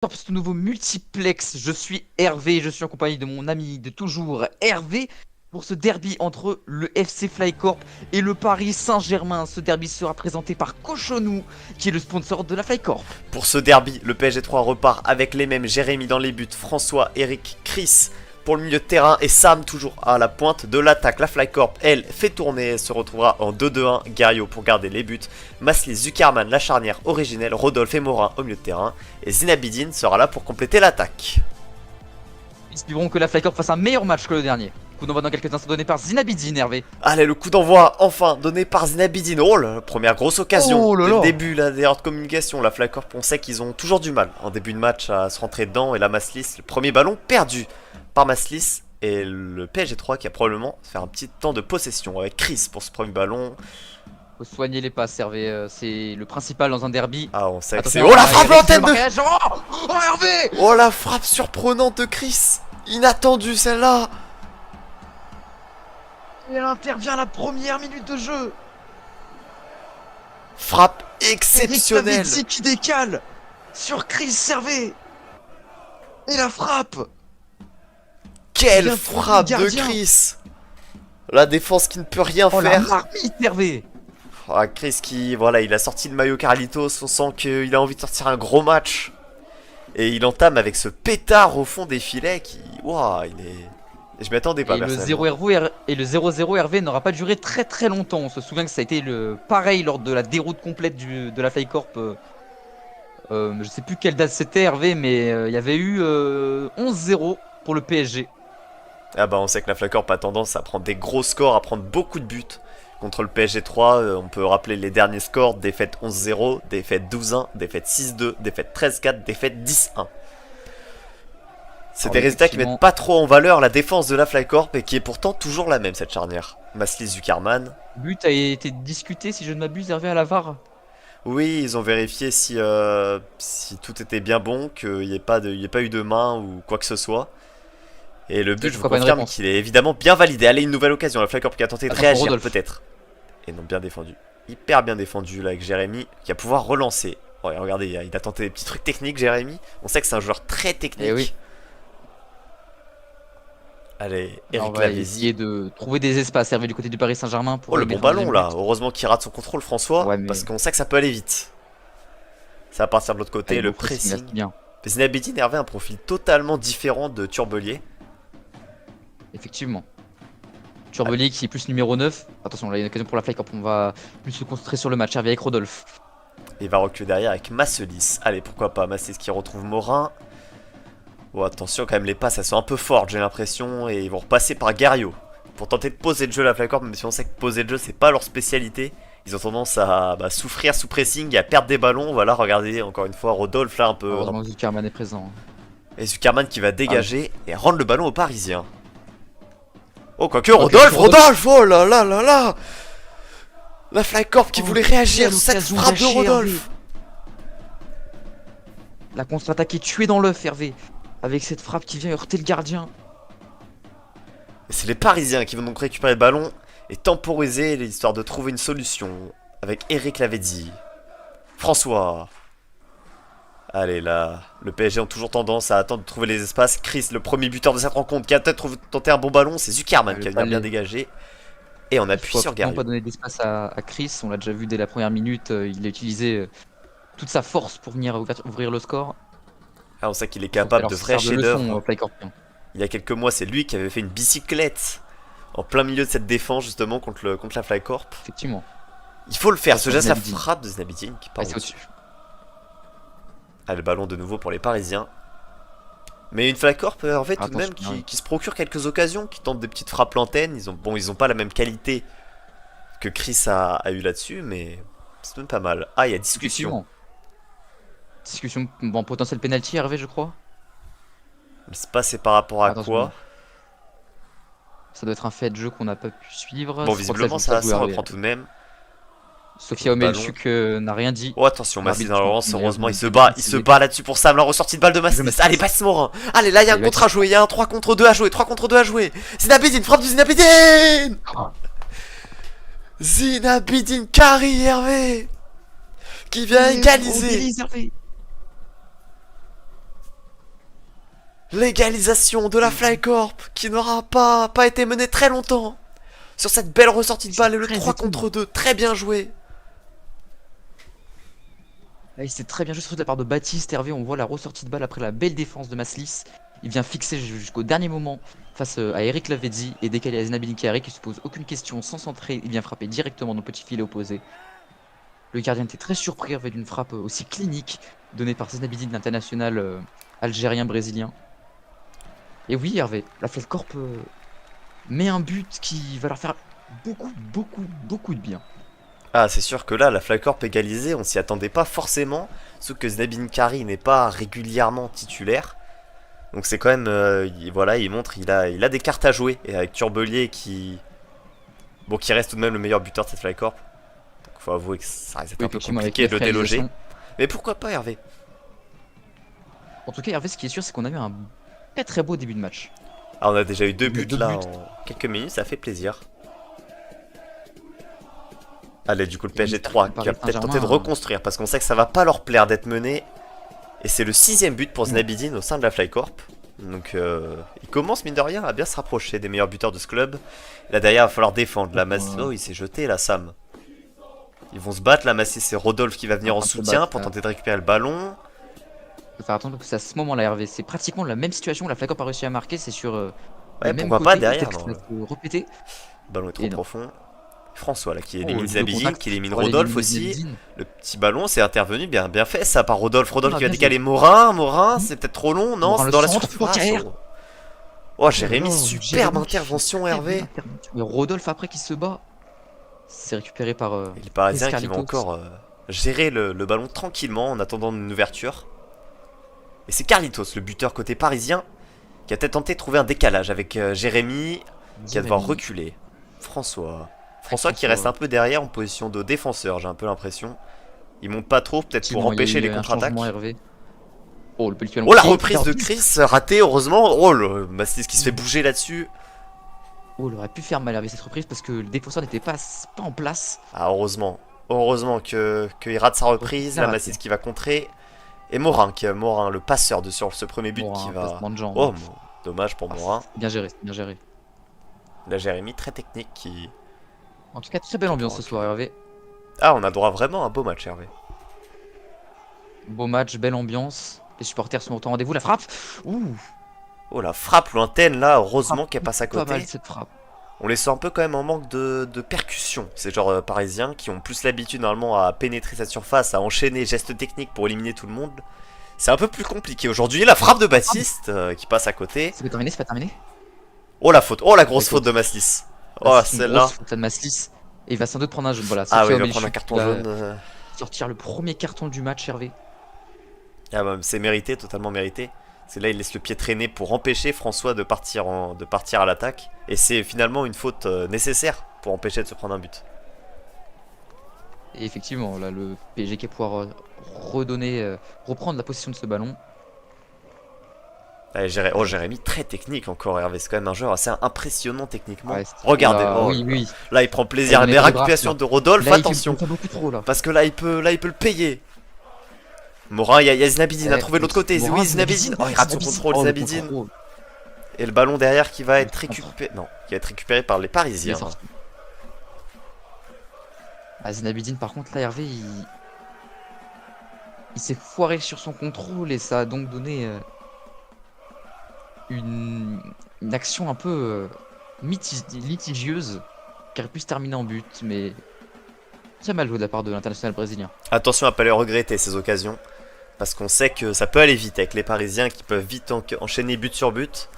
Pour ce nouveau multiplex, je suis Hervé, je suis en compagnie de mon ami de toujours Hervé pour ce derby entre le FC Flycorp et le Paris Saint-Germain. Ce derby sera présenté par Cochonou, qui est le sponsor de la Flycorp. Pour ce derby, le PSG 3 repart avec les mêmes Jérémy dans les buts, François, Eric, Chris pour le milieu de terrain et Sam toujours à la pointe de l'attaque. La Flycorp, elle, fait tourner, elle se retrouvera en 2-2-1, Gario pour garder les buts, Maslis, Zuckerman, la charnière originelle, Rodolphe et Morin au milieu de terrain et Zinabidine sera là pour compléter l'attaque. Espérons que la Flycorp fasse un meilleur match que le dernier. Coup d'envoi dans quelques instants donné par Zinabidine, Hervé. Allez, le coup d'envoi enfin donné par Zinabidine. Oh là, première grosse occasion dès le début là, des heures de communication. La Flycorp, on sait qu'ils ont toujours du mal en début de match à se rentrer dedans. Et la Maslis, le premier ballon perdu par Maslis. Et le PSG 3 qui a probablement fait un petit temps de possession avec Chris pour ce premier ballon. Faut soigner les passes, Hervé. C'est le principal dans un derby. Ah, on sait que Attention, c'est... Oh la frappe l'antenne de... Oh Hervé. Oh la frappe surprenante de Chris. Inattendue celle-là. Et elle intervient à la première minute de jeu. Frappe exceptionnelle. Eric Lavezzi qui décale sur Chris Hervé. Et la frappe. Quelle frappe de Chris. La défense qui ne peut rien faire. La marmite, Hervé. Ah, Chris qui, voilà, il a sorti le maillot Carlitos, on sent qu'il a envie de sortir un gros match. Et il entame avec ce pétard au fond des filets qui... Waouh, il est... Je m'y attendais pas, et le 0-0 Hervé n'aura pas duré très très longtemps. On se souvient que ça a été pareil lors de la déroute complète de la Flycorp. Je sais plus quelle date c'était, Hervé, mais il y avait eu 11-0 pour le PSG. Ah bah on sait que la Flycorp a tendance à prendre des gros scores, à prendre beaucoup de buts. Contre le PSG 3, on peut rappeler les derniers scores, défaite 11-0, défaite 12-1, défaite 6-2, défaite 13-4, défaite 10-1. C'est des résultats qui mettent pas trop en valeur la défense de la Flycorp et qui est pourtant toujours la même cette charnière. Maslis Zuckerman. Le but a été discuté, si je ne m'abuse, Hervé, à la VAR. Oui, ils ont vérifié si tout était bien bon, qu'il n'y ait pas eu de main ou quoi que ce soit. Et le but, je vous confirme qu'il est évidemment bien validé. Allez, une nouvelle occasion. La Flycorp qui a tenté de réagir peut-être. Et non, bien défendu. Hyper bien défendu là avec Jérémy qui va pouvoir relancer. Ouais, regardez, il a tenté des petits trucs techniques, Jérémy. On sait que c'est un joueur très technique. Et oui. Allez, Eric Lavezzi. Essayer de trouver des espaces, Hervé, du côté du Paris Saint-Germain. Oh, le bon ballon là. Heureusement qu'il rate son contrôle, François. Ouais, mais... Parce qu'on sait que ça peut aller vite. Ça va partir de l'autre côté. Allez, le pressing. Zinabidine Hervé a un profil totalement différent de Turbelier. Effectivement. Turbelier qui est plus numéro 9. Attention, là il y a une occasion pour la Flycorp. On va plus se concentrer sur le match avec Rodolphe. Il va reculer derrière avec Masselis. Allez, pourquoi pas. Masselis qui retrouve Morin. Oh, attention, quand même, les passes elles sont un peu fortes, j'ai l'impression. Et ils vont repasser par Gario pour tenter de poser le jeu la Flycorp. Même si on sait que poser le jeu, c'est pas leur spécialité. Ils ont tendance à souffrir sous pressing et à perdre des ballons. Voilà, regardez encore une fois Rodolphe là un peu. Heureusement que Zuckerman est présent. Et Zuckerman qui va dégager et rendre le ballon aux Parisiens. Oh, quoique, Rodolphe, oh là là là là. La Flycorp qui voulait réagir sur cette frappe de Rodolphe. La contre-attaque est tuée dans l'œuf, Hervé. Avec cette frappe qui vient heurter le gardien. Et c'est les Parisiens qui vont donc récupérer le ballon et temporiser l'histoire de trouver une solution avec Eric Lavezzi. François. Allez là, le PSG ont toujours tendance à attendre de trouver les espaces. Chris, le premier buteur de cette rencontre, qui a peut-être tenté un bon ballon, c'est Zuckerman qui va bien dégager. Et on appuie sur Gario. On pas donner d'espace à Chris, on l'a déjà vu dès la première minute, il a utilisé toute sa force pour venir ouvrir le score. Ah, on sait qu'il est capable de vrais chefs-d'œuvre. Il y a quelques mois, c'est lui qui avait fait une bicyclette en plein milieu de cette défense justement contre la Flycorp. Effectivement. Il faut le faire, ce geste la frappe de Zinabidine qui part au-dessus. Ah, le ballon de nouveau pour les Parisiens. Mais une Flycorp, en fait, tout de même, qui se procure quelques occasions, qui tente des petites frappes lointaines. Ils ont pas la même qualité que Chris a eu là-dessus, mais c'est tout de même pas mal. Ah, il y a discussion. Discussion, bon, potentiel penalty, Hervé, je crois. Je sais pas, c'est par rapport à quoi. Ça doit être un fait de jeu qu'on n'a pas pu suivre. Bon, visiblement, ça reprend tout de même. Sofia Omelchuk n'a rien dit. Oh, attention, Maslis dans l'avance, heureusement, il se bat là-dessus pour Sam. La ressortie de balle de Maslis. Allez, passe Morin. Allez, là, il y a un contre à jouer. Il y a un 3 contre 2 à jouer. 3 contre 2 à jouer. Zinabidine, frappe de Zinabidine. Zinabidine, carry Hervé qui vient égaliser. L'égalisation de la Flycorp qui n'aura pas été menée très longtemps. Sur cette belle ressortie de balle et le 3 contre 2. Très bien joué. Il s'est très bien joué, surtout de la part de Baptiste. Hervé, on voit la ressortie de balle après la belle défense de Maslis. Il vient fixer jusqu'au dernier moment face à Eric Lavezzi et décaler à Zinabili Kari qui se pose aucune question sans centrer. Il vient frapper directement dans le petit filet opposé. Le gardien était très surpris avec une frappe aussi clinique donnée par Zinabili de l'international algérien-brésilien. Et oui, Hervé, la Flycorp met un but qui va leur faire beaucoup de bien. Ah, c'est sûr que là, la Flycorp égalisée, on s'y attendait pas forcément. Sauf que Zinabili Kari n'est pas régulièrement titulaire. Donc c'est quand même, voilà, il montre, il a des cartes à jouer. Et avec Turbelier qui reste tout de même le meilleur buteur de cette Flycorp. Donc faut avouer que ça reste un peu compliqué de le déloger. Mais pourquoi pas Hervé? En tout cas Hervé, ce qui est sûr, c'est qu'on a eu un très beau début de match. Ah, on a déjà eu 2 buts là en quelques minutes, ça fait plaisir. Allez, du coup le PSG 3 qui va peut-être tenter de reconstruire parce qu'on sait que ça va pas leur plaire d'être mené. Et c'est le 6ème but pour Zinabidine au sein de la Flycorp. Donc il commence mine de rien à bien se rapprocher des meilleurs buteurs de ce club. Là derrière il va falloir défendre. La Massis, oh il s'est jeté là Sam. Ils vont se battre, la Massis, c'est Rodolphe qui va venir en soutien pour tenter de récupérer le ballon. Faut faire attention parce que c'est à ce moment là Hervé, c'est pratiquement la même situation, la Flycorp a réussi à marquer, c'est sur ouais, pourquoi pas derrière. Répéter. Le ballon est trop profond. François là qui élimine Zinabidine, qui élimine Rodolphe aussi. Le petit ballon c'est intervenu, bien fait ça par Rodolphe. Rodolphe qui va décaler Morin, c'est peut-être trop long, non, c'est dans la surface. Oh Jérémy, superbe intervention Hervé. Mais Rodolphe après qui se bat, c'est récupéré par et les Parisiens qui vont encore gérer le ballon tranquillement en attendant une ouverture. Et c'est Carlitos, le buteur côté parisien, qui a peut-être tenté de trouver un décalage avec Jérémy, qui va devoir reculer. François qui reste un peu derrière en position de défenseur, j'ai un peu l'impression. Il monte pas trop, peut-être pour empêcher les contre-attaques. Oh, la reprise de Chris, ratée, heureusement. Oh, le Mastis qui se fait bouger là-dessus. Oh, il aurait pu faire mal Hervé cette reprise parce que le défenseur n'était pas en place. Ah, heureusement. Heureusement qu'il rate sa reprise. La Mastis qui va contrer. Et Morin, le passeur sur ce premier but qui va... Oh, dommage pour Morin. Bien géré, bien géré. La Jérémy, très technique qui... En tout cas, très belle ambiance ce soir, Hervé. Ah, on a droit vraiment à un beau match, Hervé. Beau match, belle ambiance. Les supporters sont autant rendez-vous. La frappe. Ouh. Oh, la frappe lointaine, là, heureusement qu'elle passe à côté. Pas mal cette frappe. On les sent un peu quand même en manque de percussion. Ces genre parisiens qui ont plus l'habitude normalement à pénétrer sa surface, à enchaîner gestes techniques pour éliminer tout le monde. C'est un peu plus compliqué aujourd'hui. La frappe de Baptiste qui passe à côté. C'est pas terminé, c'est pas terminé. Oh la faute, oh la grosse faute de Maslis. Oh celle-là. De Maslis. Et il va sans doute prendre un jaune. Voilà, ah oui, il va prendre un carton jaune. Sortir le premier carton du match, Hervé. Ah bah, c'est mérité, totalement mérité. C'est là il laisse le pied traîner pour empêcher François de partir à l'attaque. Et c'est finalement une faute nécessaire pour empêcher de se prendre un but. Et effectivement, là le PSG qui va pouvoir reprendre la possession de ce ballon. Oh Jérémy, très technique encore Hervé, c'est quand même un joueur assez impressionnant techniquement. Ouais, regardez, oui. Là il prend plaisir, mais récupération de Rodolphe, là, attention. Trop, là. Parce que là il peut le payer. Morin, il y a Zinabidine à trouver de l'autre côté. Oui, Zinabidine. Oh, il rate son contrôle, Zinabidine. Et le ballon derrière qui va être récupéré. Non, qui va être récupéré par les Parisiens. Zinabidine, par contre, là, Hervé, il s'est foiré sur son contrôle et ça a donc donné une action un peu litigieuse qui aurait pu se terminer en but, mais très mal joué de la part de l'international brésilien. Attention à ne pas les regretter ces occasions. Parce qu'on sait que ça peut aller vite avec les Parisiens qui peuvent vite enchaîner but sur but.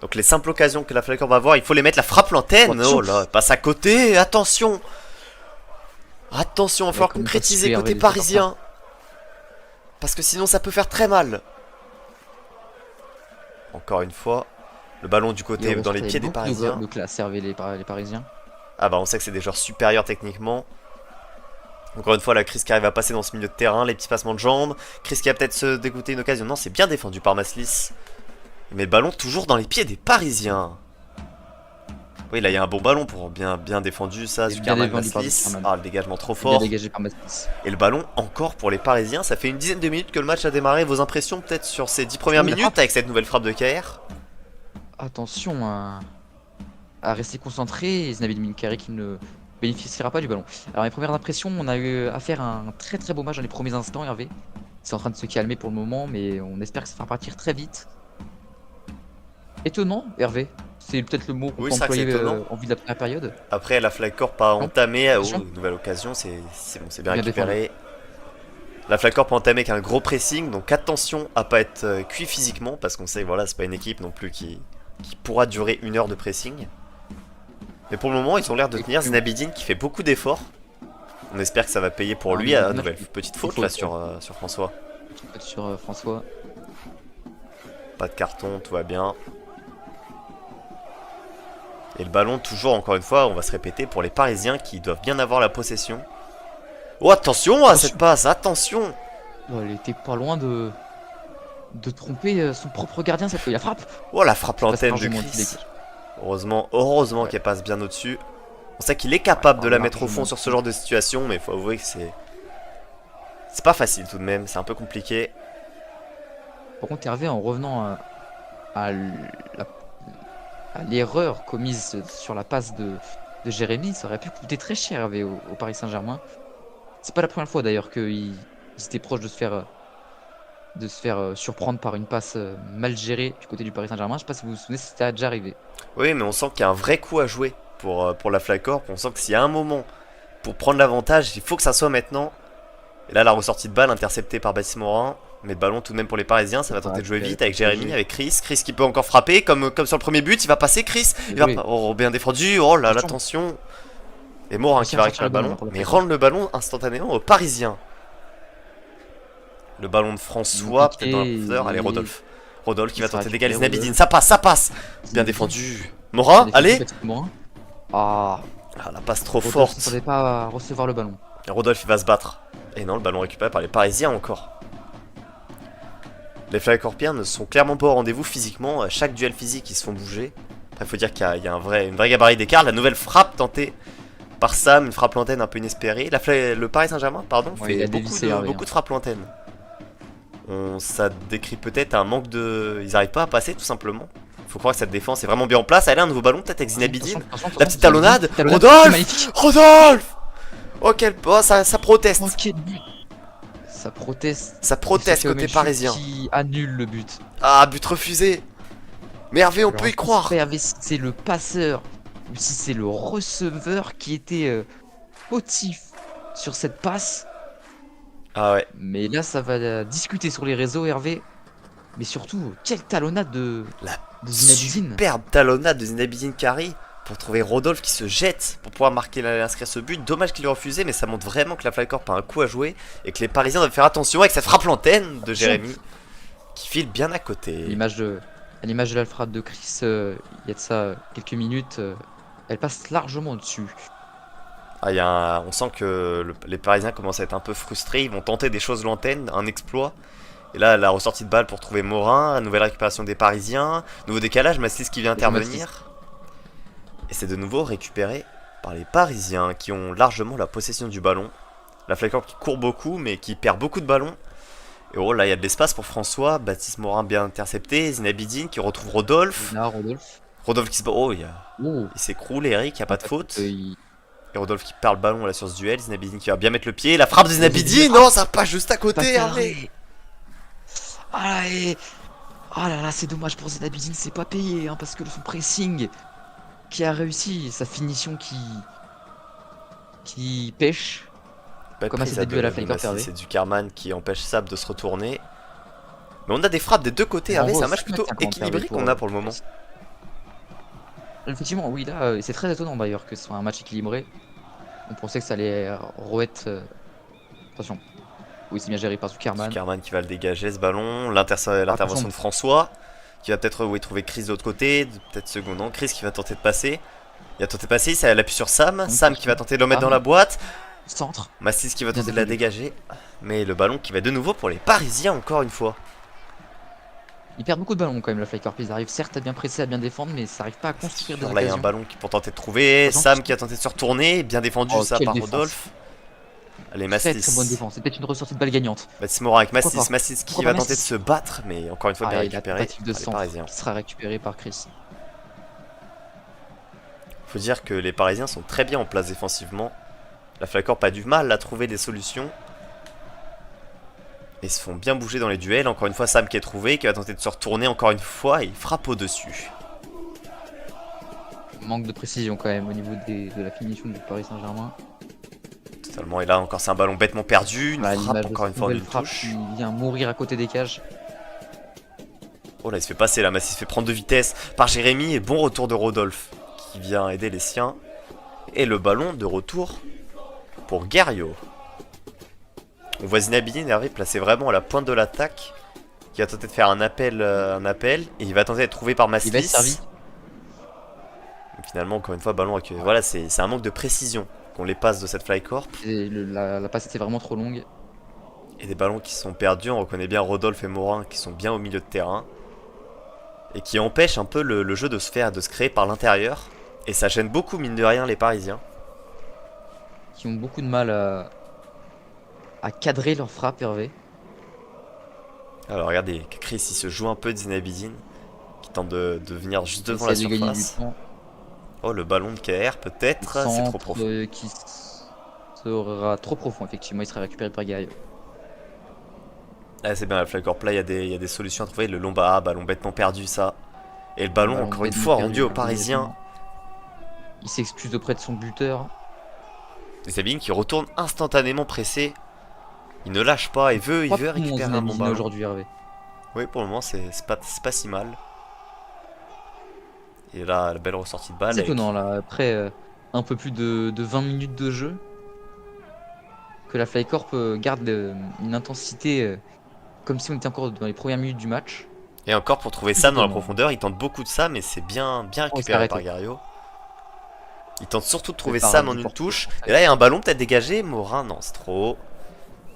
Donc les simples occasions que la Flycorp va avoir, il faut les mettre. La frappe lointaine. Oh là, passe à côté. Attention. Attention, il va falloir concrétiser côté parisien. Parce que sinon ça peut faire très mal. Encore une fois, le ballon du côté dans les pieds des Parisiens. De classe servait les Parisiens. Ah bah on sait que c'est des joueurs supérieurs techniquement. Encore une fois, la Chris qui arrive à passer dans ce milieu de terrain, les petits passements de jambes. Chris qui va peut-être se dégoûter une occasion. Non, c'est bien défendu par Maslis. Mais le ballon toujours dans les pieds des Parisiens. Oui, là il y a un bon ballon pour bien défendu ça. Zuckerman Maslis. Ah, le dégagement trop fort. Bien dégagé par Maslis. Et le ballon encore pour les Parisiens. Ça fait une dizaine de minutes que le match a démarré. Vos impressions peut-être sur ces 10 premières minutes avec cette nouvelle frappe de KR? Attention à rester concentré. Zinedine Minkari qui ne bénéficiera pas du ballon. Alors, mes premières impressions, on a eu affaire à un très très beau match dans les premiers instants, Hervé. C'est en train de se calmer pour le moment, mais on espère que ça va partir très vite. Étonnant, Hervé. C'est peut-être le mot qu'on peut employer en vue de la première période. Après, la Flag Corp a entamé. Oh, une nouvelle occasion, c'est bon, c'est bien récupéré. La Flag Corp a entamé avec un gros pressing, donc attention à pas être cuit physiquement, parce qu'on sait que voilà, c'est pas une équipe non plus qui pourra durer 1 heure de pressing. Mais pour le moment, ils ont l'air de tenir. Zinabidine qui fait beaucoup d'efforts. On espère que ça va payer pour lui. À nouvelle petite faute là sur François. Petite faute sur François. Pas de carton, tout va bien. Et le ballon, toujours encore une fois, on va se répéter pour les Parisiens qui doivent bien avoir la possession. Oh, attention à cette passe, attention! Oh, elle était pas loin de tromper son propre gardien cette fois. Il la frappe. Oh, la frappe l'antenne de Chris. Heureusement qu'elle passe bien au-dessus. On sait qu'il est capable de la mettre au fond sur ce genre de situation, mais il faut avouer que c'est pas facile tout de même, c'est un peu compliqué. Par contre, Hervé, en revenant à l'erreur commise sur la passe de Jérémy, ça aurait pu coûter très cher, Hervé, au Paris Saint-Germain. C'est pas la première fois d'ailleurs qu'ils étaient proches de se faire surprendre par une passe mal gérée du côté du Paris Saint-Germain. Je sais pas si vous vous souvenez, c'était déjà arrivé. Oui, mais on sent qu'il y a un vrai coup à jouer pour la Flag Corp. On sent que s'il y a un moment pour prendre l'avantage, il faut que ça soit maintenant. Et là, la ressortie de balle interceptée par Baptiste Morin. Mais le ballon tout de même pour les Parisiens, ça va tenter de jouer vite avec Jérémy, avec Chris. Chris qui peut encore frapper, comme sur le premier but, il va passer Chris. Oh, bien défendu, oh là, attention. Et Morin qui va récupérer le ballon, mais rendre le ballon instantanément aux Parisiens. Le ballon de François, peut-être dans la profondeur. Allez, Rodolphe. Rodolphe qui va tenter d'égaler Zinabidine. Ça passe. Bien défendu. Morin, allez. Ah, la passe trop forte. Il ne savait pas recevoir le ballon. Rodolphe il va se battre. Et non, le ballon récupéré par les Parisiens encore. Les Flag Corpiens ne sont clairement pas au rendez-vous physiquement. À chaque duel physique, ils se font bouger. Après, il faut dire qu'il y a une vraie gabarit d'écart. La nouvelle frappe tentée par Sam, une frappe lointaine un peu inespérée. Le Paris Saint-Germain, pardon, fait beaucoup de frappes lointaines. Ça décrit peut-être un manque de... Ils n'arrivent pas à passer, tout simplement. Faut croire que cette défense est vraiment bien en place. Allez, un nouveau ballon, peut-être avec Zinabidine. La petite talonnade. Rodolphe. Oh, ça proteste. Oh, quel but. Ça proteste côté parisien. Qui annule le but. Ah, but refusé. Mais Hervé, on peut y croire. Hervé, si c'est le passeur ou si c'est le receveur qui était fautif sur cette passe. Ah ouais. Mais là, ça va discuter sur les réseaux, Hervé. Mais surtout, quelle talonnade de Zinabidine. Superbe talonnade de Zinabidine Kari pour trouver Rodolphe qui se jette pour pouvoir inscrire ce but. Dommage qu'il ait refusé, mais ça montre vraiment que la Flag Corp a un coup à jouer et que les Parisiens doivent faire attention avec cette frappe l'antenne de Jérémy qui file bien à côté. À l'image de la frappe de Chris, il y a de ça quelques minutes, elle passe largement au-dessus. On sent que les Parisiens commencent à être un peu frustrés. Ils vont tenter des choses lointaines, un exploit. Et là, la ressortie de balle pour trouver Morin, nouvelle récupération des Parisiens, nouveau décalage, Maslis qui vient intervenir. Et c'est de nouveau récupéré par les Parisiens qui ont largement la possession du ballon. La Flag Corp qui court beaucoup, mais qui perd beaucoup de ballons. Et oh là, il y a de l'espace pour François, Baptiste Morin bien intercepté, Zinabidine qui retrouve Rodolphe. Rodolphe qui se bat. Oh, il s'écroule, Eric, il n'y a pas de faute. Et Rodolphe qui perd le ballon là sur ce duel. Zinabidine qui va bien mettre le pied. La frappe de Zinabidine, non, ça passe juste à côté. Oh là là, c'est dommage pour Zinabidine, c'est pas payé hein, parce que son pressing qui a réussi, sa finition qui pêche. Comme à ses débuts à la Flag Corp. C'est Zuckerman qui empêche Sab de se retourner. Mais on a des frappes des deux côtés. C'est un match plutôt équilibré qu'on a pour le moment. Effectivement, oui, là, c'est très étonnant d'ailleurs que ce soit un match équilibré. On pensait que ça allait re-être. Attention. Oui, c'est bien géré par Zuckerman. Zuckerman qui va le dégager ce ballon. L'intervention de François qui va peut-être trouver Chris de l'autre côté. Peut-être second, non. Chris qui va tenter de passer. Il a tenté de passer, ça appuie sur Sam. Sam qui va tenter de le mettre dans la boîte. Centre. Massis qui va tenter de la dégager. Mais le ballon qui va de nouveau pour les Parisiens encore une fois. Ils perdent beaucoup de ballons quand même, la Flycorp. Ils arrivent certes à bien presser, à bien défendre, mais ça n'arrive pas à construire des Là, il y a un occasions. ballon qui pour tenter de trouver. Sam qui a tenté de se retourner. Bien défendu, ça par Rodolphe. Allez, Mastis. Très bonne défense. C'est peut-être une ressortie de balle gagnante. Baptiste-Morin avec Mastis. Mastis qui va tenter de se battre, mais encore une fois bien récupéré par les Parisiens. Qui sera récupéré par Chris. Faut dire que les Parisiens sont très bien en place défensivement. La Flycorp a du mal à trouver des solutions. Ils se font bien bouger dans les duels. Encore une fois, Sam qui est trouvé, qui va tenter de se retourner encore une fois et il frappe au-dessus. Manque de précision quand même au niveau de la finition du Paris Saint-Germain. Totalement, et là encore c'est un ballon bêtement perdu. Une frappe encore une fois en une touche. Il vient mourir à côté des cages. Oh là, il se fait passer là, Massi se fait prendre de vitesse par Jérémy et bon retour de Rodolphe qui vient aider les siens. Et le ballon de retour pour Guerriot. On voit Zinabini Hervé placé vraiment à la pointe de l'attaque, qui va tenter de faire un appel, et il va tenter d'être trouvé par Mastis. Il va être servi. Finalement, encore une fois, ballon avec... Voilà, c'est un manque de précision qu'on les passe de cette Flycorp. La passe était vraiment trop longue. Et des ballons qui sont perdus, on reconnaît bien Rodolphe et Morin qui sont bien au milieu de terrain. Et qui empêchent un peu le jeu de se créer par l'intérieur. Et ça gêne beaucoup, mine de rien, les Parisiens. Qui ont beaucoup de mal à cadrer leur frappe, Hervé. Alors regardez, Chris il se joue un peu de Zinabidine, qui tente de venir juste devant la surface. Oh, le ballon de KR peut-être, c'est trop profond. Qui sera trop profond, effectivement, il sera récupéré par Guerriot. Ah, c'est bien la Flycorp, là il y a des solutions à trouver. Le long ballon bêtement perdu, ça. Et le ballon encore une fois rendu aux Parisiens. Il s'excuse auprès de son buteur. Sabine qui retourne instantanément pressé. Il ne lâche pas, il veut récupérer un bon ballon aujourd'hui, Hervé. Oui, pour le moment c'est pas si mal. Et là, la belle ressortie de balle. C'est étonnant là, après un peu plus de 20 minutes de jeu, que la Flycorp garde une intensité comme si on était encore dans les premières minutes du match. Et encore pour trouver Sam dans la profondeur, il tente beaucoup de ça, mais c'est bien récupéré par Guerriot. Il tente surtout de trouver Sam en une touche. Et là, il y a un ballon peut-être dégagé. Morin, non, c'est trop haut.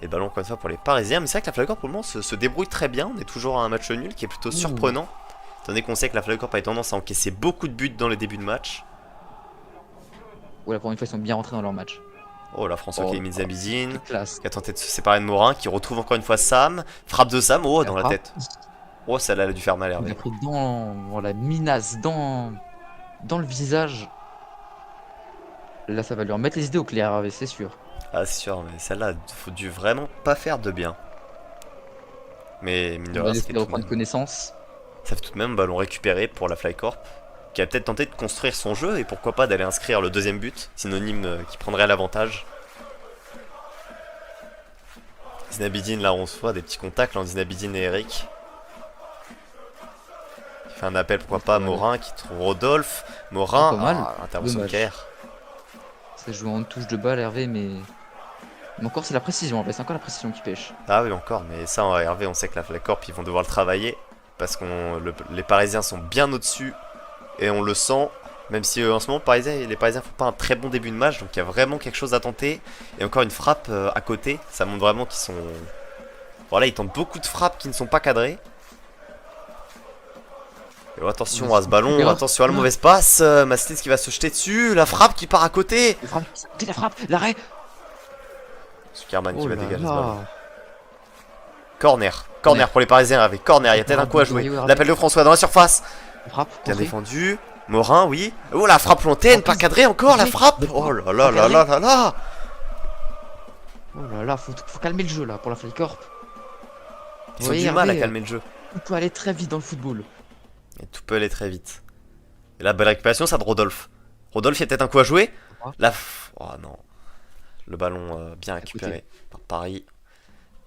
Et ballon encore une fois pour les Parisiens. Mais c'est vrai que la Flycorp pour le moment se débrouille très bien. On est toujours à un match nul qui est plutôt surprenant. Étant donné qu'on sait que la Flycorp a tendance à encaisser beaucoup de buts dans les débuts de match. Voilà, pour une fois, ils sont bien rentrés dans leur match. Oh là, François qui a mis Zabizine, qui a tenté de se séparer de Morin, qui retrouve encore une fois Sam. Frappe de Sam, oh, dans la tête. Oh, ça l'a dû faire mal, Hervé. Il a pris dans la minace, dans le visage. Là, ça va lui remettre les idées au clair, Hervé, c'est sûr. Ah, c'est sûr, mais celle-là, faut dû vraiment pas faire de bien. Mais mine de rien, ça fait reprendre connaissance. Ça fait tout de même un ballon récupéré pour la Flycorp, qui a peut-être tenté de construire son jeu et pourquoi pas d'aller inscrire le deuxième but, synonyme qui prendrait l'avantage. Zinabidine, là, on se voit des petits contacts là, entre Zinabidine et Eric. Il fait un appel, pourquoi pas, à Morin qui trouve Rodolphe. Morin, intervention de KR. Ça joue en touche de balle, Hervé, mais encore c'est la précision, c'est encore la précision qui pêche. Ah oui, encore, mais ça, Hervé, on sait que la Flycorp, ils vont devoir le travailler. Parce que les Parisiens sont bien au-dessus. Et on le sent. Même si en ce moment les Parisiens font pas un très bon début de match. Donc il y a vraiment quelque chose à tenter. Et encore une frappe à côté. Ça montre vraiment qu'ils sont... Voilà, ils tentent beaucoup de frappes qui ne sont pas cadrées. Et oh, attention à ce ballon. Attention à la mauvaise passe. Mastis qui va se jeter dessus. La frappe qui part à côté. La frappe, l'arrêt. Superman qui va dégager ce ballon. Corner pour les Parisiens avec corner, il y a peut-être un coup à jouer. L'appel de François dans la surface. Bien défendu. Morin, oui. Oh, la frappe lointaine, pas cadrée encore, la frappe. Oh là là là là là là. Oh là là, faut calmer le jeu là pour la Flycorp. Ils ont du mal à calmer le jeu. Tout peut aller très vite dans le football. Et tout peut aller très vite. Et la belle récupération, ça de Rodolphe. Rodolphe, il y a peut-être un coup à jouer. Oh non. Le ballon bien récupéré par Paris.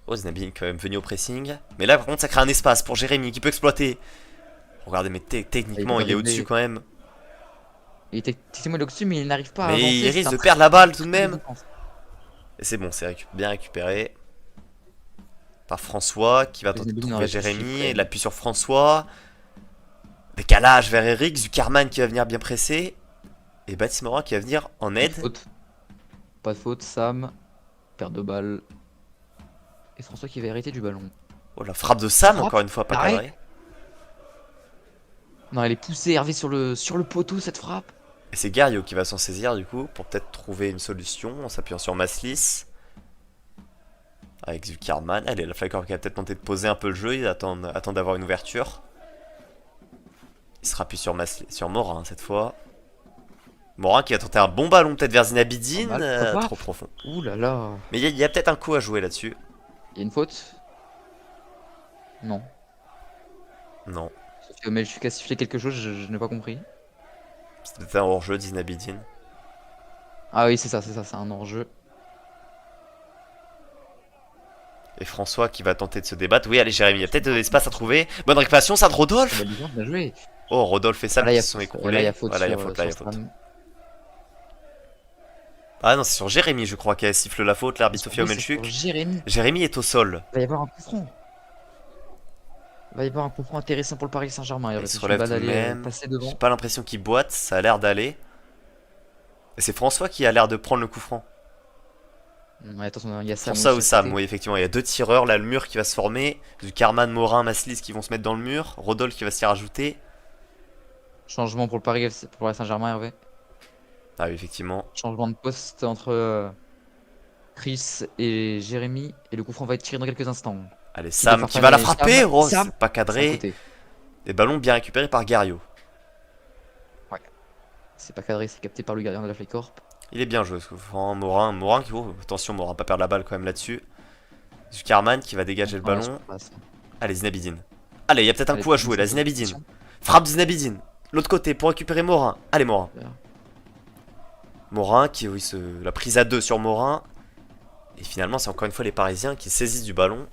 Oh, Zinabine quand même venu au pressing. Mais là par contre ça crée un espace pour Jérémy qui peut exploiter. Regardez, mais techniquement il est au-dessus quand même. Il est techniquement au-dessus mais il n'arrive pas à avancer. Mais il risque de perdre la balle tout de même. Et c'est bon, c'est bien récupéré. Par François qui va tenter de trouver Jérémy. Et l'appui sur François. Décalage vers Eric. Zuckerman qui va venir bien presser. Et Baptiste Morin qui va venir en aide. Pas de faute, Sam. Perte de balle. Et François qui va hériter du ballon. Oh, la frappe de Sam encore une fois, pas cadré. Non, elle est poussée, Hervé, sur le poteau, cette frappe. Et c'est Gario qui va s'en saisir du coup pour peut-être trouver une solution en s'appuyant sur Maslis. Avec Zuckerman. Allez, la Flycorp qui va peut-être tenter de poser un peu le jeu. Il attend d'avoir une ouverture. Il se rappuie sur Morin cette fois. Morin qui va tenter un bon ballon peut-être vers Zinabidine. Trop profond. Ouh là là. Mais il y a peut-être un coup à jouer là-dessus. Il y a une faute? Non. Non. Mais je suis qu'à siffler quelque chose, je n'ai pas compris. C'était un hors-jeu de Zinabidine. Ah oui, c'est ça, c'est un hors-jeu. Et François qui va tenter de se débattre. Oui, allez, Jérémy, il y a peut-être de l'espace à trouver. Bonne récupération, ça de Rodolphe. Bien joué. Oh, Rodolphe et Sam qui se sont écroulés. Là, il y a faute. Voilà, il y a faute, là, il y a faute. Ah non, c'est sur Jérémy, je crois, qui siffle la faute, l'arbitre Sofia Omelchuk. Jérémy est au sol. Il va y avoir un coup franc. Il va y avoir un coup franc intéressant pour le Paris Saint-Germain. Il se relève tout de même. J'ai pas l'impression qu'il boite, ça a l'air d'aller. Et c'est François qui a l'air de prendre le coup franc. Ouais, attention, il y a Sam. François ou Sam, oui, effectivement, il y a deux tireurs. Là, le mur qui va se former. Zuckerman, Morin, Maslis qui vont se mettre dans le mur. Rodolphe qui va s'y rajouter. Changement pour le Paris Saint-Germain, Hervé. Ah oui, effectivement. Changement de poste entre Chris et Jérémy. Et le coup franc va être tiré dans quelques instants. Allez, Sam qui va la frapper. Oh, c'est pas cadré. Des ballons bien récupérés par Gario. Ouais. C'est pas cadré, c'est capté par le gardien de la Flycorp. Il est bien joué, ce coup franc. Morin qui... Oh, attention, Morin, pas perdre la balle quand même là-dessus. Zuckerman qui va dégager le ballon. Allez, Zinabidine. Allez, il y a peut-être un coup à jouer là, Zinabidine. Frappe Zinabidine. L'autre côté pour récupérer Morin. Allez, Morin. Morin qui, oui, la prise à deux sur Morin. Et finalement, c'est encore une fois les Parisiens qui saisissent du ballon.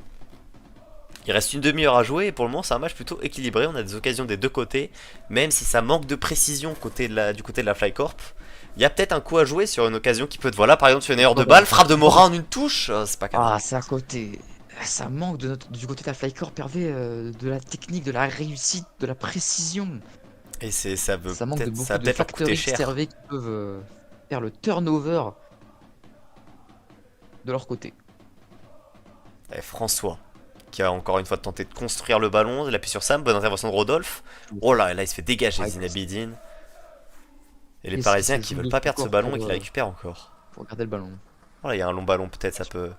Il reste une demi-heure à jouer et pour le moment, c'est un match plutôt équilibré. On a des occasions des deux côtés. Même si ça manque de précision du côté de la Flycorp. Il y a peut-être un coup à jouer sur une occasion qui peut être... Voilà, par exemple, sur une erreur de balle. Frappe de Morin en une touche. C'est pas cadré. Ah, c'est à côté. Ça manque du côté de la Flycorp, Hervé, de la technique, de la réussite, de la précision. Et ça manque de beaucoup de facteurs Hervé qui peuvent faire le turnover de leur côté. Et François qui a encore une fois tenté de construire le ballon. Il appuie sur Sam. Bonne intervention de Rodolphe. Oh là, il se fait dégager Zinabidine. Et les Parisiens qui veulent pas perdre ce ballon et qui la récupèrent encore. Pour garder le ballon. Voilà, il y a un long ballon, peut-être ça peut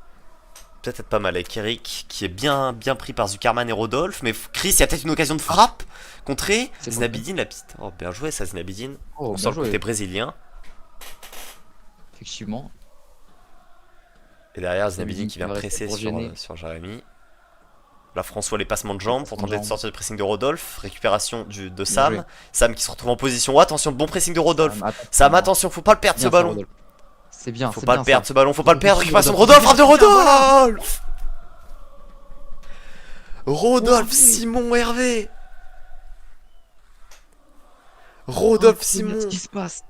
être pas mal avec Eric qui est bien pris par Zuckerman et Rodolphe. Mais Chris, il y a peut-être une occasion de frappe contrée. Zinabidine, la piste. Oh, bien joué ça, Zinabidine. On sent le côté brésilien. Effectivement. Et derrière, Zinabidine qui vient presser sur Jérémy. Là, François, les passements de jambes pour tenter de sortir du pressing de Rodolphe. Récupération de Sam. Sam qui se retrouve en position. Oh, attention, bon pressing de Rodolphe. Sam, attention, faut pas le perdre ce ballon. C'est bien, faut pas le perdre ce ballon, faut pas le perdre. Récupération de Rodolphe, frappe de Rodolphe. Rodolphe, Simon, Hervé. Rodolphe, Simon. Qu'est-ce qui se passe?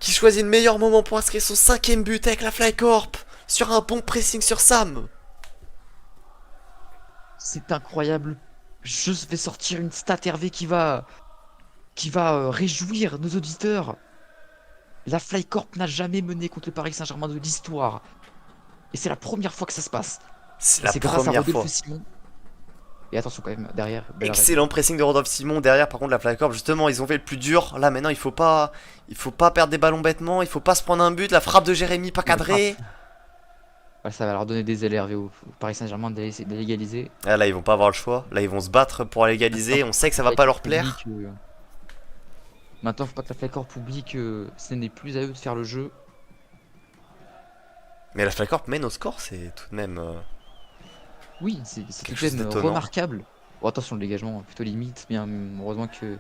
Qui choisit le meilleur moment pour inscrire son 5ème but avec la Flycorp sur un bon pressing sur Sam. C'est incroyable. Je vais sortir une stat, Hervé, qui va réjouir nos auditeurs. La Flycorp n'a jamais mené contre le Paris Saint-Germain de l'histoire. Et c'est la première fois que ça se passe. C'est grâce à Rodolphe Simon. Et attention quand même, derrière. Excellent pressing de Rodolphe Simon. Derrière, par contre, la Flycorp, justement, ils ont fait le plus dur. Là, maintenant, il faut pas perdre des ballons bêtement. Il faut pas se prendre un but. La frappe de Jérémy, pas cadrée. Ouais, ça va leur donner des ailes, Hervé, au Paris Saint-Germain de l'égaliser. Ah, là, ils vont pas avoir le choix. Là, ils vont se battre pour l'égaliser. On sait que ça va pas leur plaire. Maintenant, faut pas que la Flycorp oublie que ce n'est plus à eux de faire le jeu. Mais la Flycorp mène au score, c'est tout de même... Oui, c'est tout de même remarquable. Bon, attention, le dégagement plutôt limite. Bien, heureusement que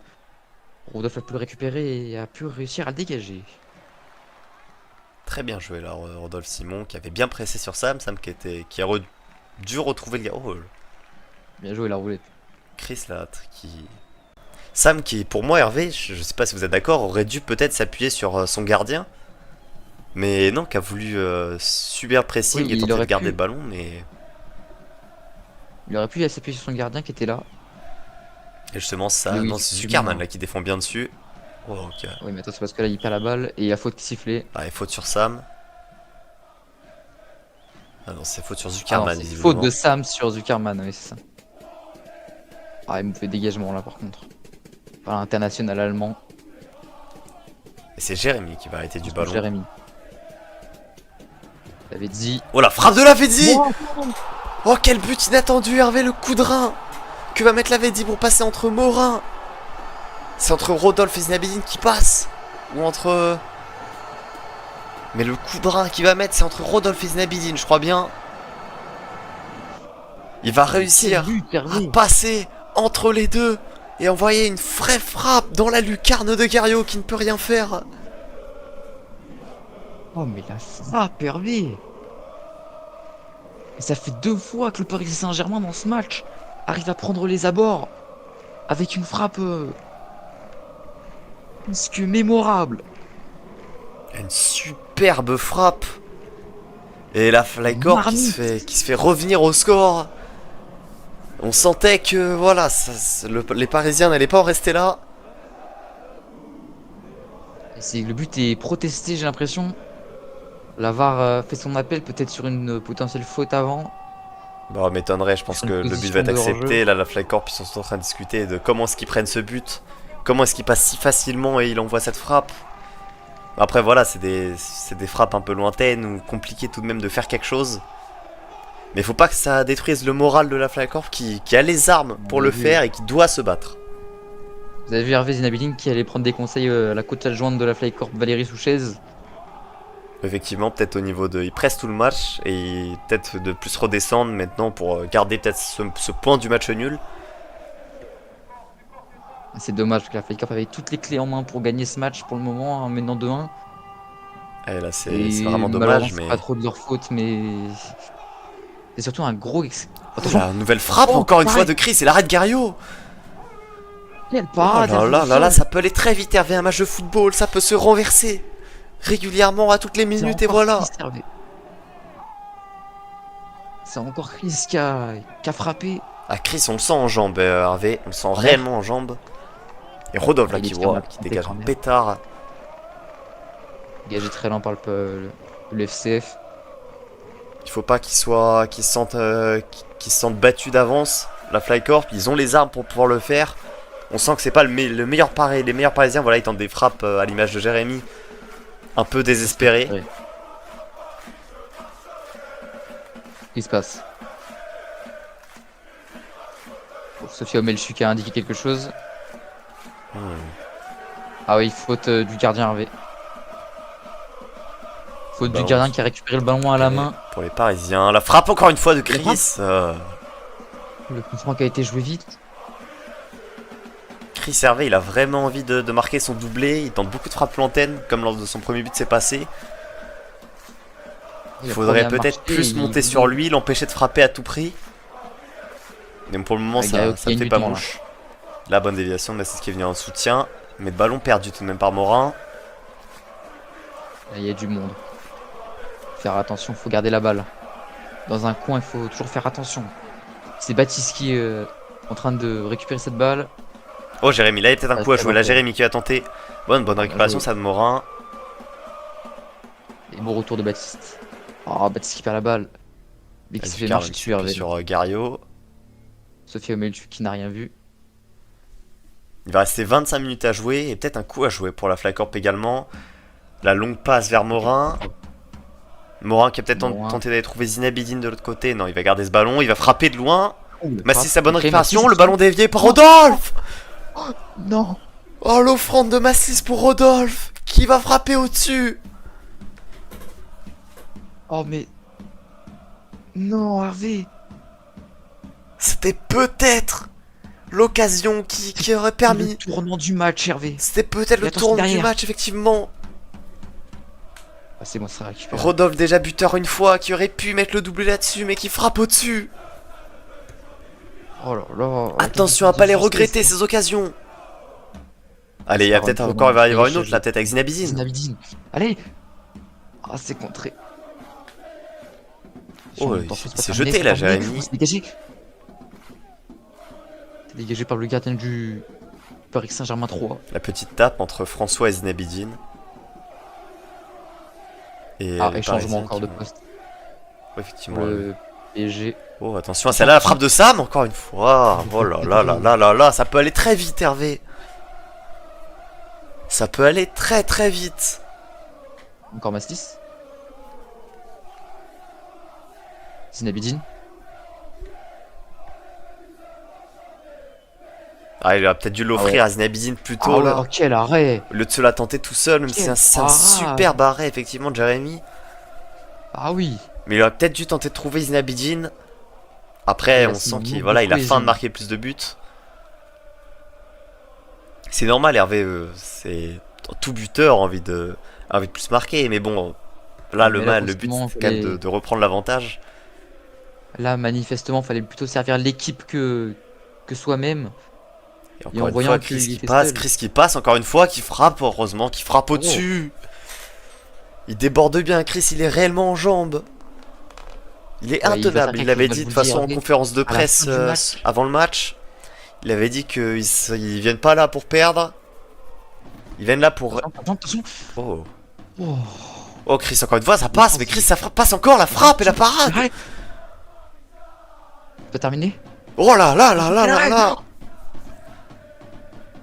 Rodolphe a pu le récupérer et a pu réussir à le dégager. Très bien joué là, Rodolphe Simon qui avait bien pressé sur Sam. Sam qui a dû retrouver le gars. Oh. Bien joué la roulette. Chris là, Sam qui, pour moi, Hervé, je sais pas si vous êtes d'accord, aurait dû peut-être s'appuyer sur son gardien. Mais non, qui a voulu subir le pressing et tenter de garder le ballon, mais... Il aurait pu s'appuyer sur son gardien qui était là. Et justement, ça, non, c'est Zuckerman là qui défend bien dessus. Oh, ok. Oui, mais attends, c'est parce que là il perd la balle et il y a faute qui sifflait. Ah, et faute sur Sam. Ah non, c'est faute sur Zuckerman. Ah faute de Sam sur Zuckerman, oui, c'est ça. Ah, il me fait dégagement là par contre. par l'international allemand. Et c'est Jérémy qui va arrêter du ballon. Jérémy. Lavezzi. Oh la frappe de Lavezzi! Oh quel but inattendu Hervé, le coup de rein que va mettre Lavezzi pour passer entre Morin. C'est entre Rodolphe et Zinabedine qui passe. Ou entre... Mais le coup de rein qu'il va mettre, c'est entre Rodolphe et Zinabedine, je crois bien. Il va réussir à passer entre les deux et envoyer une vraie frappe dans la lucarne de Gario qui ne peut rien faire. Oh mais la frappe Hervé. Et ça fait 2 fois que le Paris Saint-Germain dans ce match arrive à prendre les abords avec une frappe presque mémorable. Une superbe frappe. Et la Flycorp qui se fait revenir au score. On sentait que voilà, les Parisiens n'allaient pas en rester là. Le but est protesté, j'ai l'impression. La VAR fait son appel peut-être sur une potentielle faute avant. Bon, m'étonnerait, je pense que le but va être accepté. Là, la Flycorp, ils sont en train de discuter de comment est-ce qu'ils prennent ce but. Comment est-ce qu'il passe si facilement et il envoie cette frappe. Après voilà, c'est des frappes un peu lointaines ou compliquées tout de même de faire quelque chose. Mais faut pas que ça détruise le moral de la Flycorp qui a les armes pour le faire et qui doit se battre. Vous avez vu Hervé Zinabedine qui allait prendre des conseils à la coach adjointe de la Flycorp, Valérie Souchez. Effectivement, peut-être au niveau de... Il presse tout le match et peut-être de plus redescendre maintenant pour garder peut-être ce point du match nul. C'est dommage parce que la Flycorp avait toutes les clés en main pour gagner ce match pour le moment en menant 2-1. Et là c'est vraiment dommage, mais... pas trop de leur faute, mais... C'est surtout un gros... Attention. La nouvelle frappe encore une fois de Chris et l'arrêt de Gario. Là, ça peut aller très vite Hervé, un match de football, ça peut se renverser régulièrement à toutes les minutes et voilà. C'est encore Chris qui a frappé. Ah Chris, on le sent en jambes Hervé, on le sent réellement en jambes. Et Rodolphe là qui dégage un pétard. Dégagé très lent par le FCF. Il faut pas qu'ils se sentent battus d'avance. La Flycorp, ils ont les armes pour pouvoir le faire. On sent que c'est pas le meilleur pareil. Les meilleurs Parisiens, voilà, ils tentent des frappes à l'image de Jérémy. Un peu désespérés. Oui. Qu'est-ce qui se passe? Sophia Omelchu qui a indiqué quelque chose. Ah oui, faute du gardien Hervé. Faute du gardien qui a récupéré le ballon à la main. Pour les Parisiens. La frappe encore une fois de Chris. Le coup franc qui a été joué vite. Chris Hervé, il a vraiment envie de marquer son doublé. Il tente beaucoup de frappes lointaines, comme lors de son premier but c'est passé. Il faudrait peut-être plus monter sur lui, l'empêcher de frapper à tout prix. Mais pour le moment, ça ne fait pas mouche. La bonne déviation, mais c'est ce qui est venu en soutien. Mais le ballon perdu tout de même par Morin. Là, il y a du monde. Faire attention, faut garder la balle. Dans un coin, il faut toujours faire attention. C'est Baptiste qui est en train de récupérer cette balle. Oh Jérémy, là il y a peut-être un coup à jouer. Là Jérémy qui va tenter. Bonne récupération, ça de Morin. Et bon retour de Baptiste. Oh, Baptiste qui perd la balle. Mais qui se fait marcher dessus Hervé. Sur Gario. Sophia Omelchu qui n'a rien vu. Il va rester 25 minutes à jouer et peut-être un coup à jouer pour la Flycorp également. La longue passe vers Morin. Morin qui a peut-être tenté d'aller trouver Zinabedine de l'autre côté. Non, il va garder ce ballon, il va frapper de loin. Massis sa bonne récupération, le ballon dévié par Rodolphe. Oh, non. Oh, l'offrande de Massis pour Rodolphe qui va frapper au-dessus. Oh mais... Non Hervé. C'était peut-être l'occasion qui aurait permis... Le tournant du match Hervé. C'était peut-être le tournant du match effectivement. Ah, c'est bon, ça récupère. Rodolphe déjà buteur une fois, qui aurait pu mettre le doublé là-dessus, mais qui frappe au-dessus. Oh là là. Attention à pas les regretter ces occasions. Allez, il y a peut-être encore, il va y avoir une autre là, peut-être avec Zinabedine. Zinabedine. Allez. Ah, c'est contré. Oh, il s'est jeté là, Jérémy. C'est dégagé. C'est dégagé par le gardien du Paris Saint-Germain 3. La petite tape entre François et Zinabedine. Et changement encore de poste. Effectivement. Le PSG. Oh, attention à celle-là, la frappe de Sam, encore une fois. Oh là là là là là là, ça peut aller très vite, Hervé. Ça peut aller très très vite. Encore Mastis. Zinabidine. Ah, il a peut-être dû l'offrir à Zinabidine plus tôt là. Oh, quel arrêt! Au lieu de se la tenter tout seul, même si c'est un superbe arrêt effectivement de Jérémy. Ah oui. Mais il aurait peut-être dû tenter de trouver Zinabidine. Après, on sent qu'il voilà, il a faim de marquer plus de buts. C'est normal, Hervé, c'est tout buteur a envie de plus marquer. Mais bon, là le but c'est quand même de reprendre l'avantage. Là, manifestement, fallait plutôt servir l'équipe que soi-même. Et encore une fois, Chris qui passe, encore une fois, qui frappe, heureusement, qui frappe au-dessus. Il déborde bien, Chris, il est réellement en jambes. Il est intenable, il l'avait dit de toute façon en conférence de presse avant le match. Il avait dit qu'ils viennent pas là pour perdre. Ils viennent là pour... Attention. Oh, Chris, encore une fois, ça passe, mais Chris, ça passe encore, la frappe et la parade. T'as terminé? Oh là là là là là là.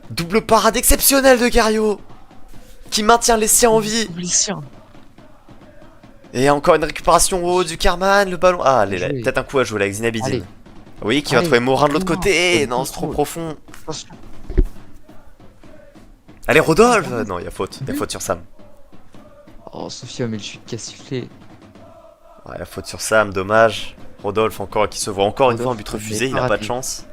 Double parade exceptionnelle de Gario, qui maintient les siens en vie. Et encore une récupération au haut du Carman, le ballon... Ah, peut-être un coup à jouer là, avec Zinabidine. Oui, qui va trouver Morin de l'autre côté. Non, c'est trop profond. Allez, Rodolphe. Non, il y a faute sur Sam. Oh, Sophia, mais le chute qui a sifflé. Ouais, il y a faute sur Sam, dommage. Rodolphe encore qui se voit encore une fois en but refusé, il n'a pas de chance.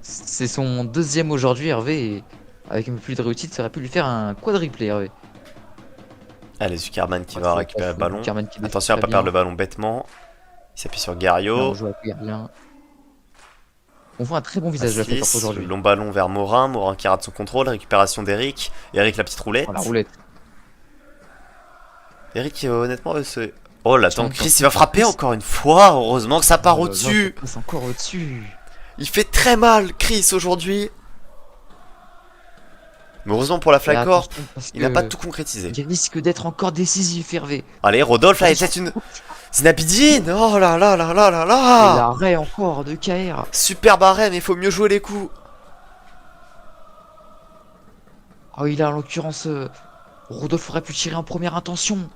C'est son deuxième aujourd'hui, Hervé, et avec un peu plus de réussite, ça aurait pu lui faire un quadriplé, Hervé. Allez, Zuckerman qui va récupérer le ballon. Attention à pas perdre le ballon bêtement. Il s'appuie sur Gario. On voit un très bon visage de la Flacorp aujourd'hui. Long ballon vers Morin, Morin qui rate son contrôle, récupération d'Eric. Eric la petite roulette. Oh, la roulette. Eric honnêtement c'est... Oh là, attends, Chris il va frapper encore une fois, heureusement que ça part au-dessus. C'est encore au-dessus. Il fait très mal, Chris, aujourd'hui. Mais heureusement pour la Flacorp, il n'a pas tout concrétisé. Il risque d'être encore décisif, Hervé. Allez, Rodolphe, là, il y a peut-être une... Zinabidine. Oh là là là là là là. L'arrêt encore de KR. Superbe arrêt, mais il faut mieux jouer les coups. Oh, il a en l'occurrence... Rodolphe aurait pu tirer en première intention.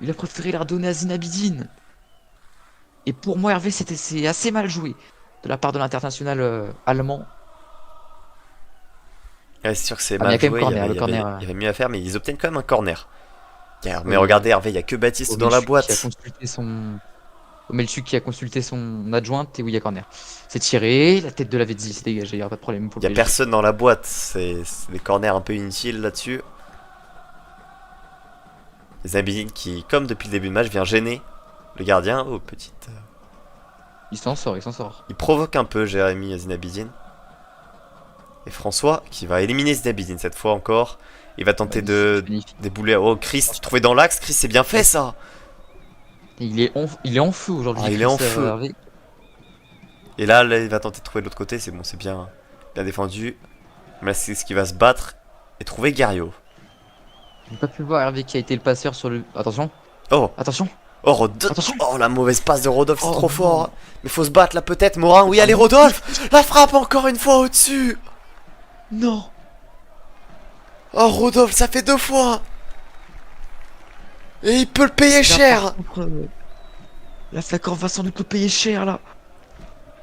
Il a préféré la redonner à Zinabidine. Et pour moi, Hervé, c'est assez mal joué de la part de l'international allemand. Ouais, c'est sûr que c'est mal joué. Il y avait mieux à faire, mais ils obtiennent quand même un corner. Mais regardez, Hervé, il n'y a que Baptiste dans la boîte. Omelchuk qui a consulté son adjointe et oui, il y a corner. C'est tiré, la tête de la Vedzi, c'est dégagé, il n'y a pas de problème. Il n'y a personne dans la boîte, c'est des corners un peu inutiles là-dessus. Zinabidine qui, comme depuis le début de match, vient gêner le gardien. Oh, petite... Il s'en sort. Il provoque un peu Jérémy Zinabidine. Et François qui va éliminer Zinabidine cette fois encore. Il va tenter de débouler. Oh, Chris, tu trouvais dans l'axe. Chris, c'est bien fait ça. Il est en feu aujourd'hui. Il est en feu. Et là, il va tenter de trouver de l'autre côté. C'est bon, c'est bien défendu. Mais là, c'est ce qui va se battre et trouver Gario. J'ai pas pu voir Hervé qui a été le passeur sur le... Attention. Oh. Attention. Oh, Rodolphe. Oh, la mauvaise passe de Rodolphe, c'est trop fort. Mais faut se battre là peut-être. Morin, oui, allez, Rodolphe. La frappe encore une fois au-dessus. Non. Oh, Rodolphe, ça fait 2 fois. Et il peut le payer cher. La Flacorp va sans doute le payer cher là.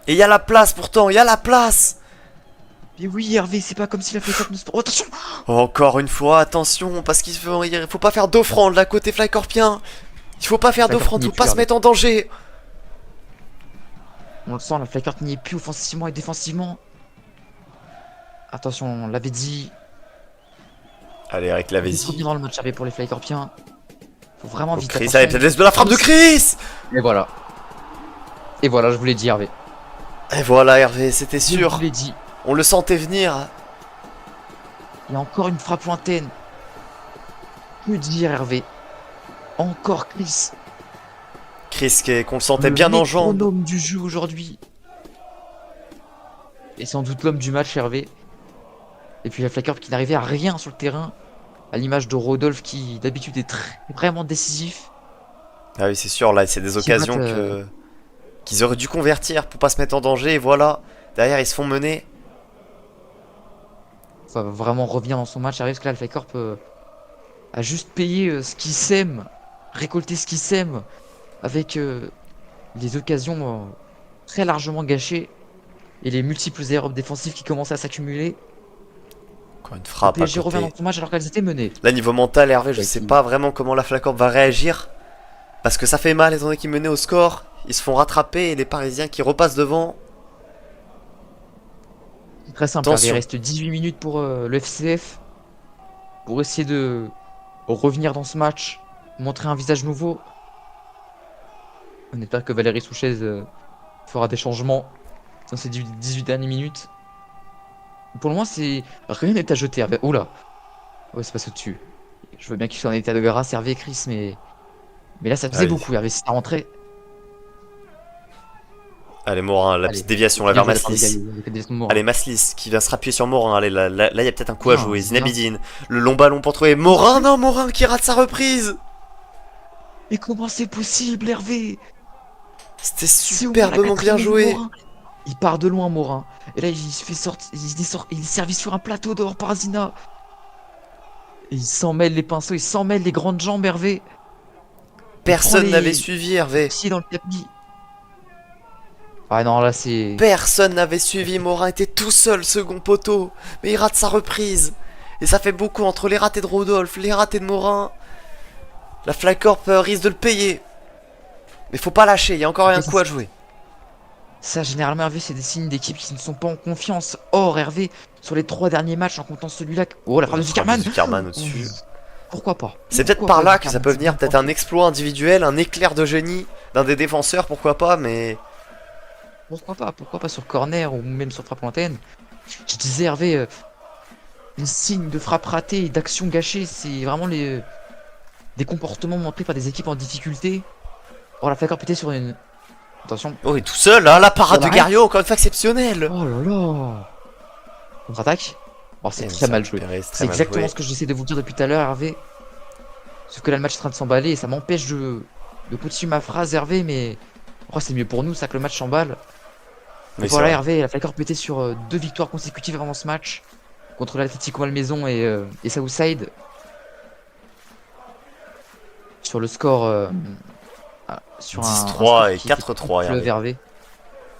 Et il y a la place pourtant, il y a la place. Mais oui, Hervé, c'est pas comme si la Flacorp ne se... Oh, attention. Encore une fois, attention, parce qu'il faut pas faire d'offrande là côté Flacorpien. Il faut pas faire d'offrande, faut pas se mettre en danger. On le sent, la Flacorp n'y est plus offensivement et défensivement. Attention, on l'avait dit. Allez, Eric l'avait dit. Dans le match Hervé pour les Flacorpiens. Faut vraiment vite. Chris, allez, peut-être de la frappe de Chris. Et voilà. Et voilà, je vous l'ai dit, Hervé. Et voilà, Hervé, c'était sûr. Je vous l'ai dit. On le sentait venir. Il y a encore une frappe lointaine. Que dire, Hervé? Encore Chris. Chris, qu'on le sentait bien en jambes. L'homme du jeu aujourd'hui. Et sans doute l'homme du match, Hervé. Et puis la Flacorp qui n'arrivait à rien sur le terrain. À l'image de Rodolphe qui d'habitude est vraiment décisif. Ah oui, c'est sûr, là, c'est des occasions qu'ils auraient dû convertir pour pas se mettre en danger. Et voilà, derrière, ils se font mener. va vraiment revenir dans son match. Parce que là, le Flycorp a juste payé ce qu'il sème, récolté ce qu'il sème, avec les occasions très largement gâchées et les multiples erreurs défensives qui commencent à s'accumuler. Encore une Le frappe à PSG revient côté. dans son match alors qu'elles étaient menées. Là, niveau mental, Hervé, je Ouais, sais pas vraiment comment la Flycorp va réagir. Parce que ça fait mal, étant donné qu'ils menaient au score. Ils se font rattraper et les Parisiens qui repassent devant. C'est très simple, il reste 18 minutes pour le FCF pour essayer de revenir dans ce match, montrer un visage nouveau. On espère que Valérie Souchez fera des changements dans ces 18 dernières minutes. Pour le moment, rien n'est à jeter. Oula, ouais, c'est passé au-dessus. Je veux bien qu'il soit en état de grâce, Hervé et Chris, mais là, ça faisait beaucoup. Hervé, c'est à rentrer. Allez, Morin, la petite déviation là vers Maslis. Allez, Maslis qui vient se rappuyer sur Morin. Allez, là, il y a peut-être un coup à jouer. Zinabidine, le long ballon pour trouver Morin. Non, Morin qui rate sa reprise. Mais comment c'est possible, Hervé? C'était superbement bien joué. Morin. Il part de loin, Morin. Et là, il se fait sortir. Il est servi sur un plateau dehors par Zina. Et il s'en mêle les pinceaux, il s'en mêle les grandes jambes, Hervé. Personne n'avait suivi, Hervé. Dans le tapis. Ah non, là c'est... Personne n'avait suivi, Morin était tout seul, second poteau. Mais il rate sa reprise. Et ça fait beaucoup entre les ratés de Rodolphe, les ratés de Morin. La Flycorp risque de le payer. Mais faut pas lâcher, il y a encore un coup à jouer. Ça, généralement, Hervé, c'est des signes d'équipes qui ne sont pas en confiance. Or, Hervé, sur les 3 derniers matchs, en comptant celui-là... Oh, la frappe de Zuckerman. Zuckerman au-dessus. Pourquoi pas? C'est peut-être par là que ça peut venir, peut-être un exploit individuel, un éclair de génie d'un des défenseurs, pourquoi pas, mais... Pourquoi pas sur corner ou même sur frappe lointaine. Je disais, Hervé, les signes de frappe ratée et d'action gâchée, c'est vraiment des comportements montrés par des équipes en difficulté. Or, la Flycorp était sur une... Attention. Oh, et tout seul, hein, la parade de Gario, encore une fois exceptionnelle. Oh là là. Contre-attaque. Oh, c'est très mal joué. C'est exactement ce que j'essaie de vous dire depuis tout à l'heure, Hervé. Sauf que là, le match est en train de s'emballer et ça m'empêche de continuer ma phrase, Hervé, mais... Oh, c'est mieux pour nous, ça, que le match s'emballe. Voilà, Hervé, la Flycorp était sur 2 victoires consécutives avant ce match. Contre l'Atlético Malmaison et Southside. Sur le score... sur 10-3 et 4-3, Hervé.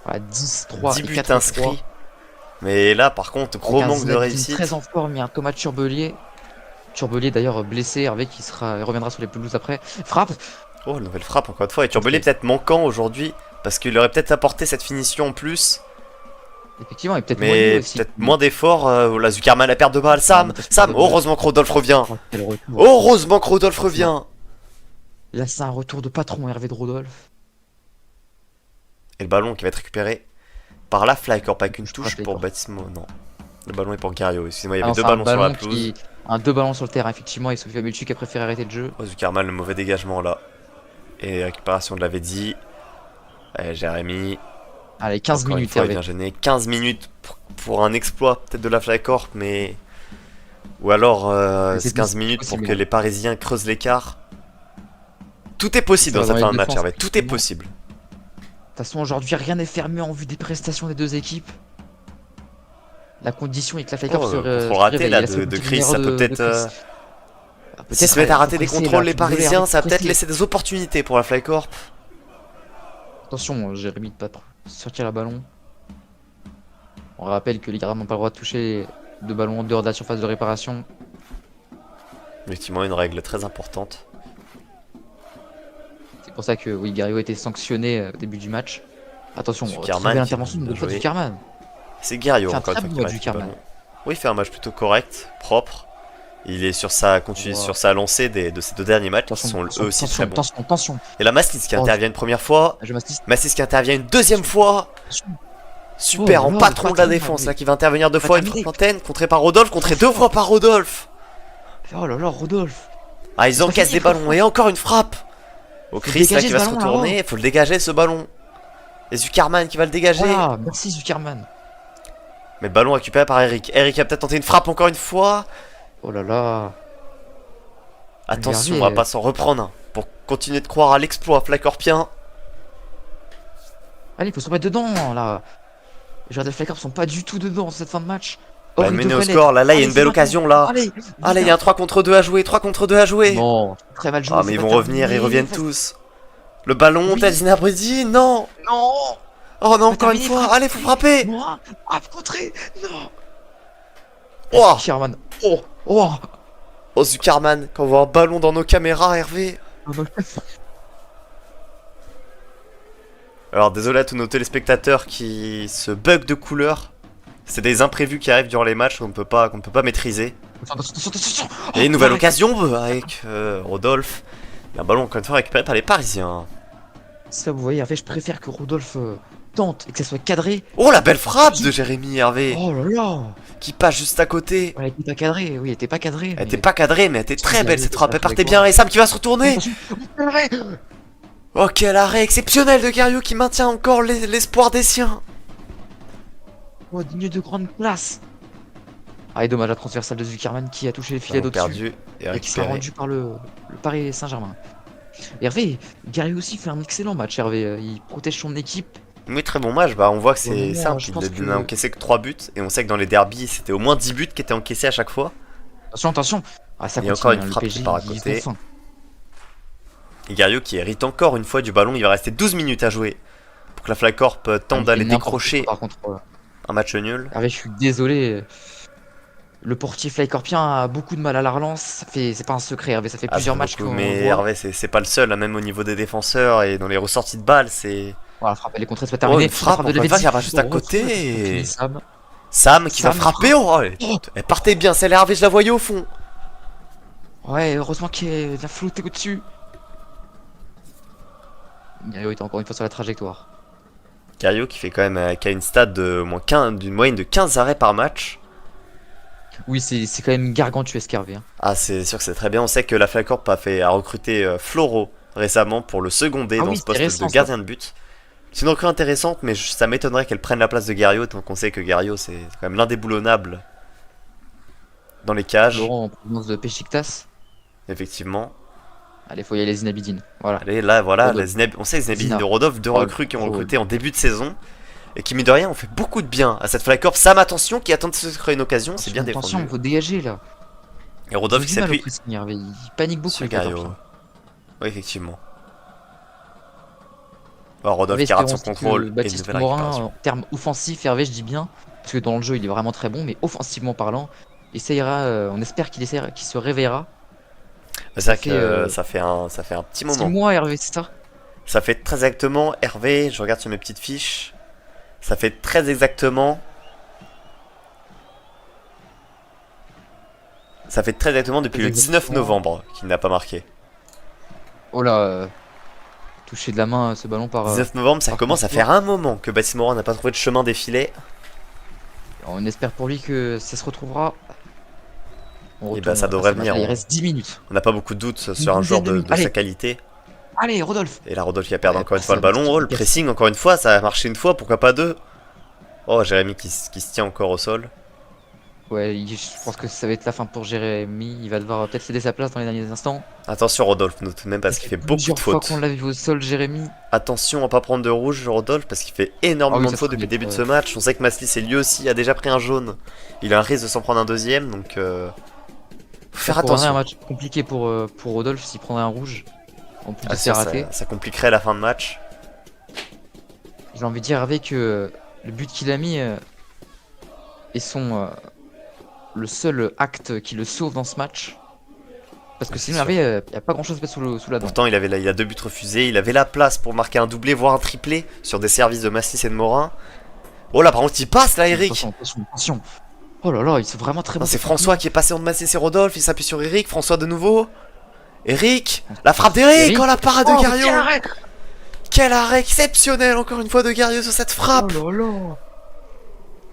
Voilà, 10-3 10 buts inscrits. Mais là, par contre, gros manque de réussite. Très en forme, il y a un Thomas Turbelier. Turbelier d'ailleurs blessé, Hervé qui reviendra sur les pelouses après. Frappe. Oh, nouvelle frappe encore une fois. Et Turbelier peut-être manquant aujourd'hui. Parce qu'il aurait peut-être apporté cette finition en plus. Effectivement, et peut-être moins d'efforts. La Zuckerman, la perte de balle. Sam, heureusement que Rodolphe revient. Heureusement que Rodolphe revient. Là, c'est un retour de patron, Hervé de Rodolphe. Et le ballon qui va être récupéré par la Flycorp avec une touche pour Baptismo. Non, le ballon est pour Gario. Excusez-moi, il y avait 2 ballons sur la pelouse. 2 ballons sur le terrain, effectivement. Et Sophie Abelchu qui a préféré arrêter le jeu. Oh, Zuckerman, le mauvais dégagement là. Et récupération de la Vedzi. Allez, Jérémy. Allez, 15 encore minutes, fois, bien gêné. 15 minutes pour un exploit, peut-être de la Flycorp, mais. Ou alors 15 minutes pour que les Parisiens creusent l'écart. Tout est possible dans cette fin de match, Hervé. Tout est possible. De toute façon, aujourd'hui, rien n'est fermé en vue des prestations des 2 équipes. La condition est que la Flycorp se rater là de Chris, ça peut peut-être. S'ils se mettent à rater des contrôles, les Parisiens, ça va peut-être laisser des opportunités pour la Flycorp. Attention, Jérémy de pas sortir le ballon. On rappelle que les gardiens n'ont pas le droit de toucher de ballon en dehors de la surface de réparation. Effectivement, une règle très importante. C'est pour ça que oui, Gario a été sanctionné au début du match. Attention, Zuckerman, l'intervention de Zuckerman. C'est Gario encore une fois qui marque. Oui, il fait un match plutôt correct, propre. Il est sur sa lancée de ces 2 derniers matchs qui sont eux aussi très bons. Attention. Et là, Maslis qui intervient une première fois. Maslis qui intervient une deuxième fois. Super, en patron de la défense là qui va intervenir 2 fois, une frappe antenne, contrée par Rodolphe, contrée 2 fois par Rodolphe. Oh là là, Rodolphe. Ah, ils encaissent des ballons et encore une frappe. Au Chris là qui va se retourner, il faut le dégager ce ballon. Et Zuckerman qui va le dégager. Ah, merci Zuckerman. Mais le ballon récupéré par Eric. Eric a peut-être tenté une frappe encore une fois. Oh là là. Attention, on va pas s'en reprendre pour continuer de croire à l'exploit flycorpien. Allez, il faut se remettre dedans là. Les joueurs de Flycorp sont pas du tout dedans cette fin de match. Bah, mener au score, là, il y a une belle occasion, là. Allez, il y a un 3 contre 2 à jouer, 3 contre 2 à jouer. Non, très mal joué. Ah, mais ils vont revenir, ils reviennent tous. Le ballon, Tazina Brady, non. Non. Oh non, encore une fois, allez, faut frapper. Moi, contré, non. Oh, Zuckerman, oh. Oh, Zuckerman, quand on voit un ballon dans nos caméras, Hervé. Alors, désolé à tous nos téléspectateurs qui se bug de couleur. C'est des imprévus qui arrivent durant les matchs qu'on ne peut pas maîtriser. Attention. Et une nouvelle occasion avec Rodolphe. Un ballon encore une fois récupéré par les Parisiens. Ça, vous voyez, Hervé, je préfère que Rodolphe tente et que ça soit cadré. Oh, la belle frappe de Jérémy Hervé. Oh là là. Qui passe juste à côté. Elle était pas cadrée, oui, elle était pas cadrée. Elle était pas cadrée, mais elle était très belle cette frappe. Elle partait bien. Et Sam qui va se retourner. Oh, quel arrêt exceptionnel de Gario qui maintient encore l'espoir des siens. Oh, digne de grande classe. Ah, et dommage la transversale de Zuckerman qui a touché le filet d'au-dessus. Perdu et qui s'est rendu par le Paris Saint-Germain. Hervé, Gary aussi fait un excellent match, Hervé. Il protège son équipe. Oui, très bon match. Bah, on voit que c'est simple. Il n'a encaissé que 3 buts. Et on sait que dans les derbies, c'était au moins 10 buts qui étaient encaissés à chaque fois. Attention. Ah, ça il y a encore une frappe qui part à côté. Et Gario qui hérite encore une fois du ballon. Il va rester 12 minutes à jouer pour que la Flycorp tente d'aller décrocher un match nul. Hervé, je suis désolé. Le portier Flycorpien a beaucoup de mal à la relance. C'est pas un secret, Hervé. Ça fait plusieurs matchs qu'on mais Hervé, c'est pas le seul. Hein, même au niveau des défenseurs et dans les ressorties de balles, c'est. Voilà, frappe, elle est contrée, c'est pas terminé. Une frappe de Levetti qui va juste à côté. Sam qui va frapper. Elle partait bien, celle Hervé, je la voyais au fond. Ouais, heureusement qu'il a flotté au-dessus. Gario était encore une fois sur la trajectoire. Gario qui fait quand même qui a une stat d'une moyenne de 15 arrêts par match. Oui, c'est quand même gargantuesque, Hervé. Hein. Ah, c'est sûr que c'est très bien. On sait que la Flycorp a recruté Floro récemment pour le seconder dans ce poste de gardien de but. C'est une recrue intéressante, mais ça m'étonnerait qu'elle prenne la place de Gario, tant qu'on sait que Gario c'est quand même l'indéboulonnable dans les cages. Laurent en provenance de Beşiktaş. Effectivement. Allez, faut y aller Zinabidine. Voilà. Allez, là, voilà. On sait que Zinabidine de Rodolphe, 2 recrues qui ont recruté en début de saison. Et qui, mine de rien, ont fait beaucoup de bien à cette Flycorp. Sam, attention, qui attend de se créer une occasion, c'est bien défendu. Attention, faut dégager là. Et Rodolphe qui s'appuie. Il panique beaucoup, sur Gario. Oui, effectivement. Alors, Rodolphe qui rate son contrôle. Baptiste Morin, en termes offensifs, Hervé, je dis bien, parce que dans le jeu, il est vraiment très bon, mais offensivement parlant, on espère qu'il se réveillera. C'est vrai que ça fait un petit moment. 6 mois, Hervé, c'est ça? Ça fait très exactement, Hervé, je regarde sur mes petites fiches. Ça fait très exactement. Ça fait très exactement depuis le 19 novembre qu'il n'a pas marqué. Oh là, touché de la main ce ballon par. 19 novembre, ça commence à faire un moment que Baptiste Morin n'a pas trouvé de chemin des filets. On espère pour lui que ça se retrouvera. Et bah ça devrait venir. Il reste 10 minutes. On n'a pas beaucoup de doutes sur un joueur de sa qualité. Allez, Rodolphe. Et là, Rodolphe qui a perdu encore une fois le ballon. Oh, le pressing encore une fois, ça a marché une fois, pourquoi pas deux. Oh, Jérémy qui se tient encore au sol. Ouais, je pense que ça va être la fin pour Jérémy. Il va devoir peut-être céder sa place dans les derniers instants. Attention, Rodolphe, tout de même, parce qu'il fait beaucoup de fautes. Fois qu'on l'a vu au sol, Jérémy. Attention à pas prendre de rouge, Rodolphe, parce qu'il fait énormément de fautes depuis le début de ce match. On sait que Maslis, lui aussi, a déjà pris un jaune. Il a un risque de s'en prendre un deuxième, donc faut faire attention. Un match compliqué pour Rodolphe s'il prendrait un rouge. En plus de s'est raté. Ça compliquerait la fin de match. J'ai envie de dire avec le but qu'il a mis est le seul acte qui le sauve dans ce match. Parce que sinon il n'y a pas grand chose à mettre sous la dent. Pourtant il a 2 buts refusés, il avait la place pour marquer un doublé voire un triplé sur des services de Massis et de Morin. Oh là par contre il passe là Eric. Attention. Oh là là, ils sont vraiment très bons. C'est François qui est passé entre Massis et Rodolphe, il s'appuie sur Eric, François de nouveau. Eric, la frappe d'Eric, oh la parade de Gario. Quel arrêt exceptionnel encore une fois de Gario sur cette frappe. Oh là là.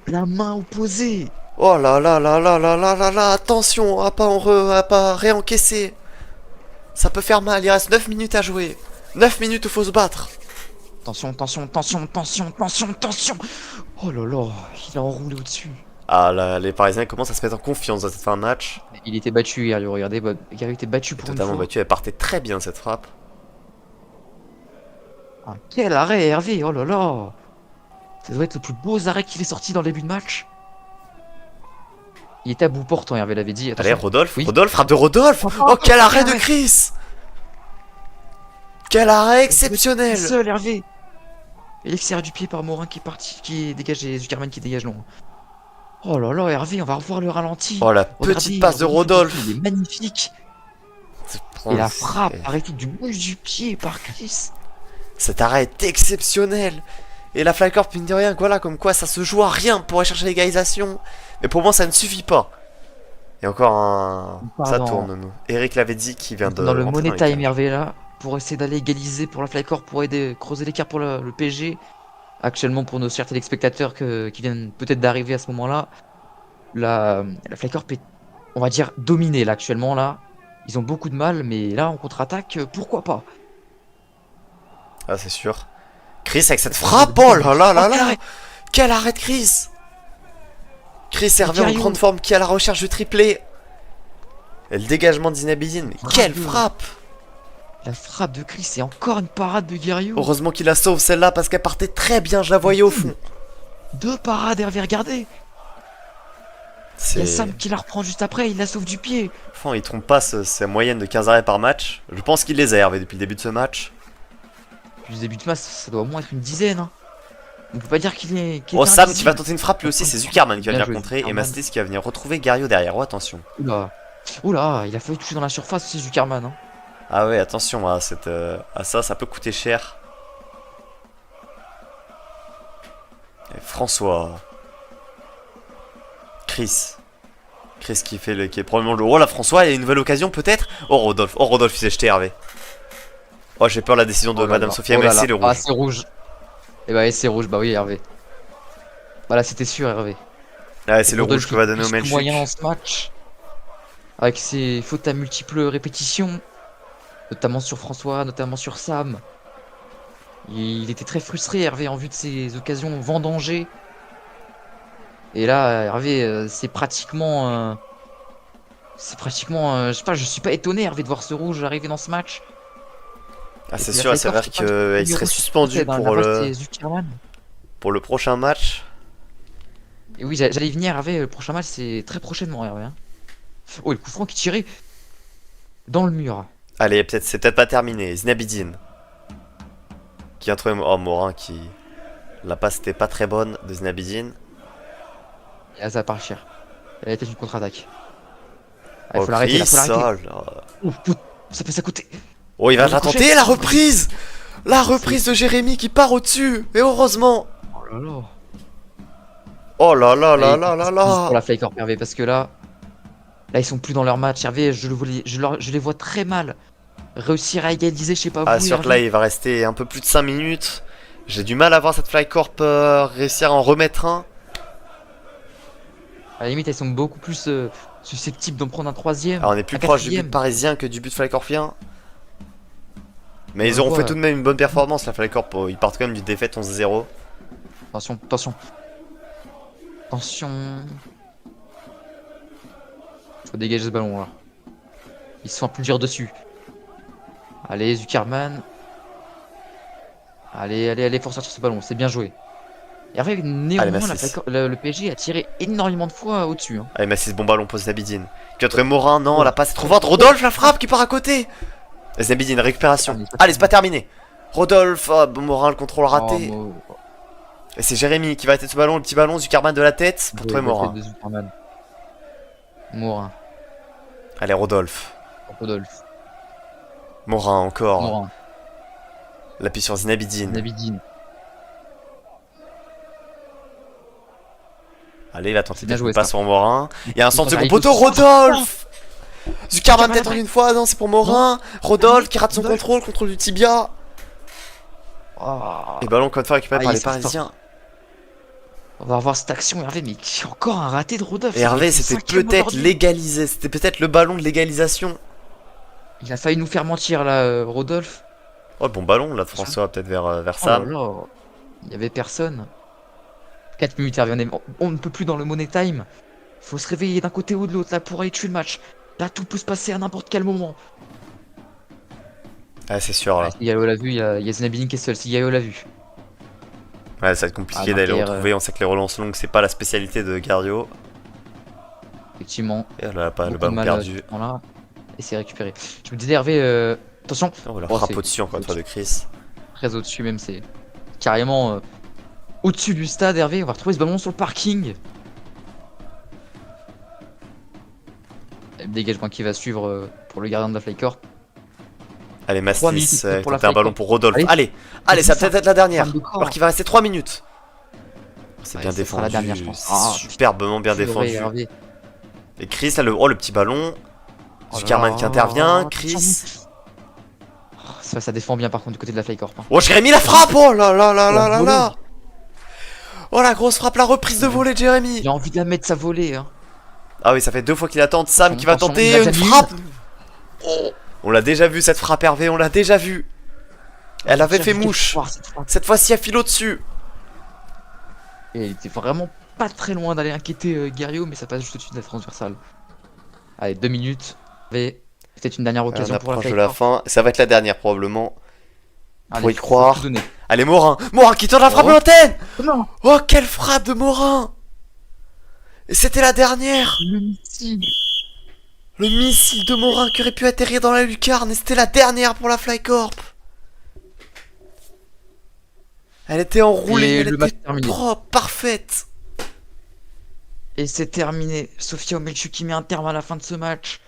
La main opposée. Oh là là là là là là là là. Attention à pas réencaisser. Ça peut faire mal, il reste 9 minutes à jouer. 9 minutes où faut se battre. Attention. Oh là là, il a enroulé au-dessus. Ah là, les Parisiens commencent à se mettre en confiance dans cette fin de match. Il était battu, Gario, regardez, Gario était battu pour une fois. Totalement battu, elle partait très bien cette frappe. Ah, quel arrêt Hervé, oh là là. Ça doit être le plus beau arrêt qu'il est sorti dans le début de match. Il était à bout portant, Hervé l'avait dit. Allez, Rodolphe, oui. Rodolphe, frappe de Rodolphe. Oh, quel arrêt de Chris. Quel arrêt exceptionnel. Seul, Hervé. Et l'extérieur du pied par Morin qui est parti, qui est dégagé, Zuckerman qui dégage loin. Oh là là, Hervé, on va revoir le ralenti. Oh, la petite passe de Rodolphe. Il est magnifique. Et la frappe arrêtée du bout du pied par Chris. Cet arrêt est exceptionnel. Et la Fly Corp, mine de rien, voilà, comme quoi ça se joue à rien pour aller chercher l'égalisation. Mais pour moi, ça ne suffit pas. Et encore un... Ça tourne, nous. Eric l'avait dit qu'il vient de... Dans le Money Time, Hervé, là, pour essayer d'aller égaliser pour la Fly Corp, pour aider, creuser l'écart pour le PSG. Actuellement, pour nos chers téléspectateurs qui viennent peut-être d'arriver à ce moment-là, la Fly Corp est, on va dire, dominée, là, actuellement, là. Ils ont beaucoup de mal, mais là, en contre-attaque, pourquoi pas? Ah, c'est sûr. Chris avec cette frappe, oh là là là là. Quel arrêt de Chris. Chris Hervé en grande forme qui est à la recherche du triplé. Et le dégagement de Zinabidine, mais quelle frappe. La frappe de Chris, c'est encore une parade de Guerrier. Heureusement qu'il la sauve celle-là parce qu'elle partait très bien, je la voyais au fond. Deux parades Hervé, regardez. Il y a Sam qui la reprend juste après, il la sauve du pied. Enfin, il trompe pas sa moyenne de 15 arrêts par match. Je pense qu'il les a Hervé depuis le début de ce match. Depuis le début de match, ça doit au moins être une dizaine. Hein. On peut pas dire qu'il est... Oh, Sam qui va tenter une frappe lui aussi, c'est Zuckerman qui va venir contrer. Et Mastis qui va venir retrouver Gario derrière. Oh, attention. Oula. Oula, il a failli toucher dans la surface aussi Zuckerman. Hein. Ah ouais, attention à, ça peut coûter cher. Et François. Chris qui est probablement le... Oh là, François, il y a une nouvelle occasion peut-être. Oh Rodolphe il s'est jeté Hervé. Oh, j'ai peur de la décision de Madame Sophia, mais c'est le rouge. Ah, c'est rouge. Et bah c'est rouge, bah oui Hervé. Bah là c'était sûr Hervé. Ouais, c'est le rouge que va donner au Menchik. Moyen dans ce match. Avec ses fautes à multiples répétitions. Notamment sur François, notamment sur Sam. Il était très frustré Hervé en vue de ses occasions vendangées. Et là Hervé c'est pratiquement... je sais pas, je suis pas étonné Hervé de voir ce rouge arriver dans ce match. Ah, c'est sûr, c'est vrai qu'il serait suspendu pour le prochain match. Et oui, j'allais y venir Hervé, le prochain match c'est très prochainement Hervé. Hein. Oh, le coup franc qui tirait dans le mur. Allez, c'est peut-être pas terminé. Zinabidine qui a trouvé... Oh, Morin qui... La passe était pas très bonne de Zinabidine. Et là ça va partir. Elle a été une contre-attaque. Il faut l'arrêter, il faut l'arrêter. Ça peut s'accouter. Oh, il va la tenter, la reprise. La reprise de Jérémy qui part au-dessus. Et heureusement. Oh là là. Oh là là là là là là. Pour la Fly Corp Hervé, parce que là ils sont plus dans leur match Hervé, je les vois très mal réussir à égaliser, je sais pas vous. Ah, sûr que là il va rester un peu plus de 5 minutes. J'ai du mal à voir cette Fly Corp réussir à en remettre un. À la limite elles sont beaucoup plus susceptibles d'en prendre un troisième. Alors, on est plus proche du but parisien que du but Fly Corpien. Mais ils auront fait tout de même une bonne performance la Fly Corp. Ils partent quand même du défaite 11-0. Attention. Faut dégager ce ballon là. Ils se font applaudir dessus. Allez Zuckerman. Allez, faut sortir ce ballon, c'est bien joué. Et après, néanmoins, le PSG a tiré énormément de fois au-dessus. Hein. Allez, Massis, bon ballon pour Zinabidine. Qui a trouvé Morin, non, la passe est trop forte. Rodolphe, la frappe qui part à côté. Zinabidine, récupération. Allez, c'est pas terminé. Rodolphe, Morin, le contrôle raté. Et c'est Jérémy qui va arrêter ce ballon, le petit ballon, Zuckerman de la tête pour trouver Morin. Allez, Rodolphe. Morin encore. L'appui sur Zinabidine. Allez, il va tenter de passer sur Morin. Il y a un centre second poteau, Rodolphe. Zuckerman peut-être en une fois, non, c'est pour Morin. Rodolphe qui rate son contrôle du tibia. Et ballon encore une fois récupéré par les Parisiens. On va revoir cette action Hervé, mais encore un raté de Rodolphe. Et Hervé, c'était peut-être légalisé, c'était peut-être le ballon de l'égalisation. Il a failli nous faire mentir là, Rodolphe. Oh, bon ballon là, François, peut-être vers Sam. Oh là là. Il y avait personne. 4 minutes Hervé, on ne peut plus dans le Money Time. Faut se réveiller d'un côté ou de l'autre là pour aller tuer le match. Là, tout peut se passer à n'importe quel moment. Ah, c'est sûr là. Si Yao l'a vu, il y a Zinabidine qui est seul. Si Yao l'a vu. Ouais, ça va être compliqué d'aller le retrouver. On sait que les relances longues, c'est pas la spécialité de Gario. Effectivement. Et là, pas le Beaucoup de ballon mal perdu. là. Et c'est récupéré. Je me disais, Hervé, attention. Oh, la Oh, frappe c'est au-dessus encore une fois de Chris. très au-dessus, même. C'est carrément au-dessus du stade, Hervé. On va retrouver ce ballon sur le parking. Le dégagement qui va suivre pour le gardien de la Flycorp. Allez, Mastis, pour la tenter un ballon Flycorp. pour Rodolphe. Allez. Allez, ça va peut-être être la dernière. Femme de corps. Alors qu'il va rester 3 minutes. C'est Ouais, bien ça sera la défendu. dernière, je pense. C'est superbement bien Purée, défendu. Hervé. Et Chris, là, le petit ballon. Oh là Zuckerman qui là. intervient. Chris. Oh, ça défend bien par contre du côté de la Flycorp. Hein. Oh, Jérémy la frappe. Oh là là là là là là. Oh, la grosse frappe, la reprise de volée de Jérémy. Il a envie de la mettre sa volée. Hein. Ah oui, ça fait 2 fois qu'il attend. Sam qui va Attention, tenter il a une déjà mis frappe. Oh. On l'a déjà vu cette frappe, Hervé, on l'a déjà vu. Elle avait fait mouche. Cette fois-ci, elle file au-dessus. Et il était vraiment pas très loin d'aller inquiéter Guerriot, mais ça passe juste au-dessus de la transversale. Allez, 2 minutes. Et peut-être une dernière On occasion pour la approche de la Flycorp. fin. Ça va être la dernière probablement. Allez, Pour y faut croire. tout donner. Allez, Morin. Morin qui tente la frappe Oh. à l'antenne. Non, Oh, quelle frappe de Morin. Et c'était la dernière. le missile. Le missile de Morin qui aurait pu atterrir dans la lucarne. Et c'était la dernière pour la Flycorp. Elle était enroulée, Et elle le match était terminé. propre, parfaite. Et c'est terminé. Sofia Omelchuk qui met un terme à la fin de ce match.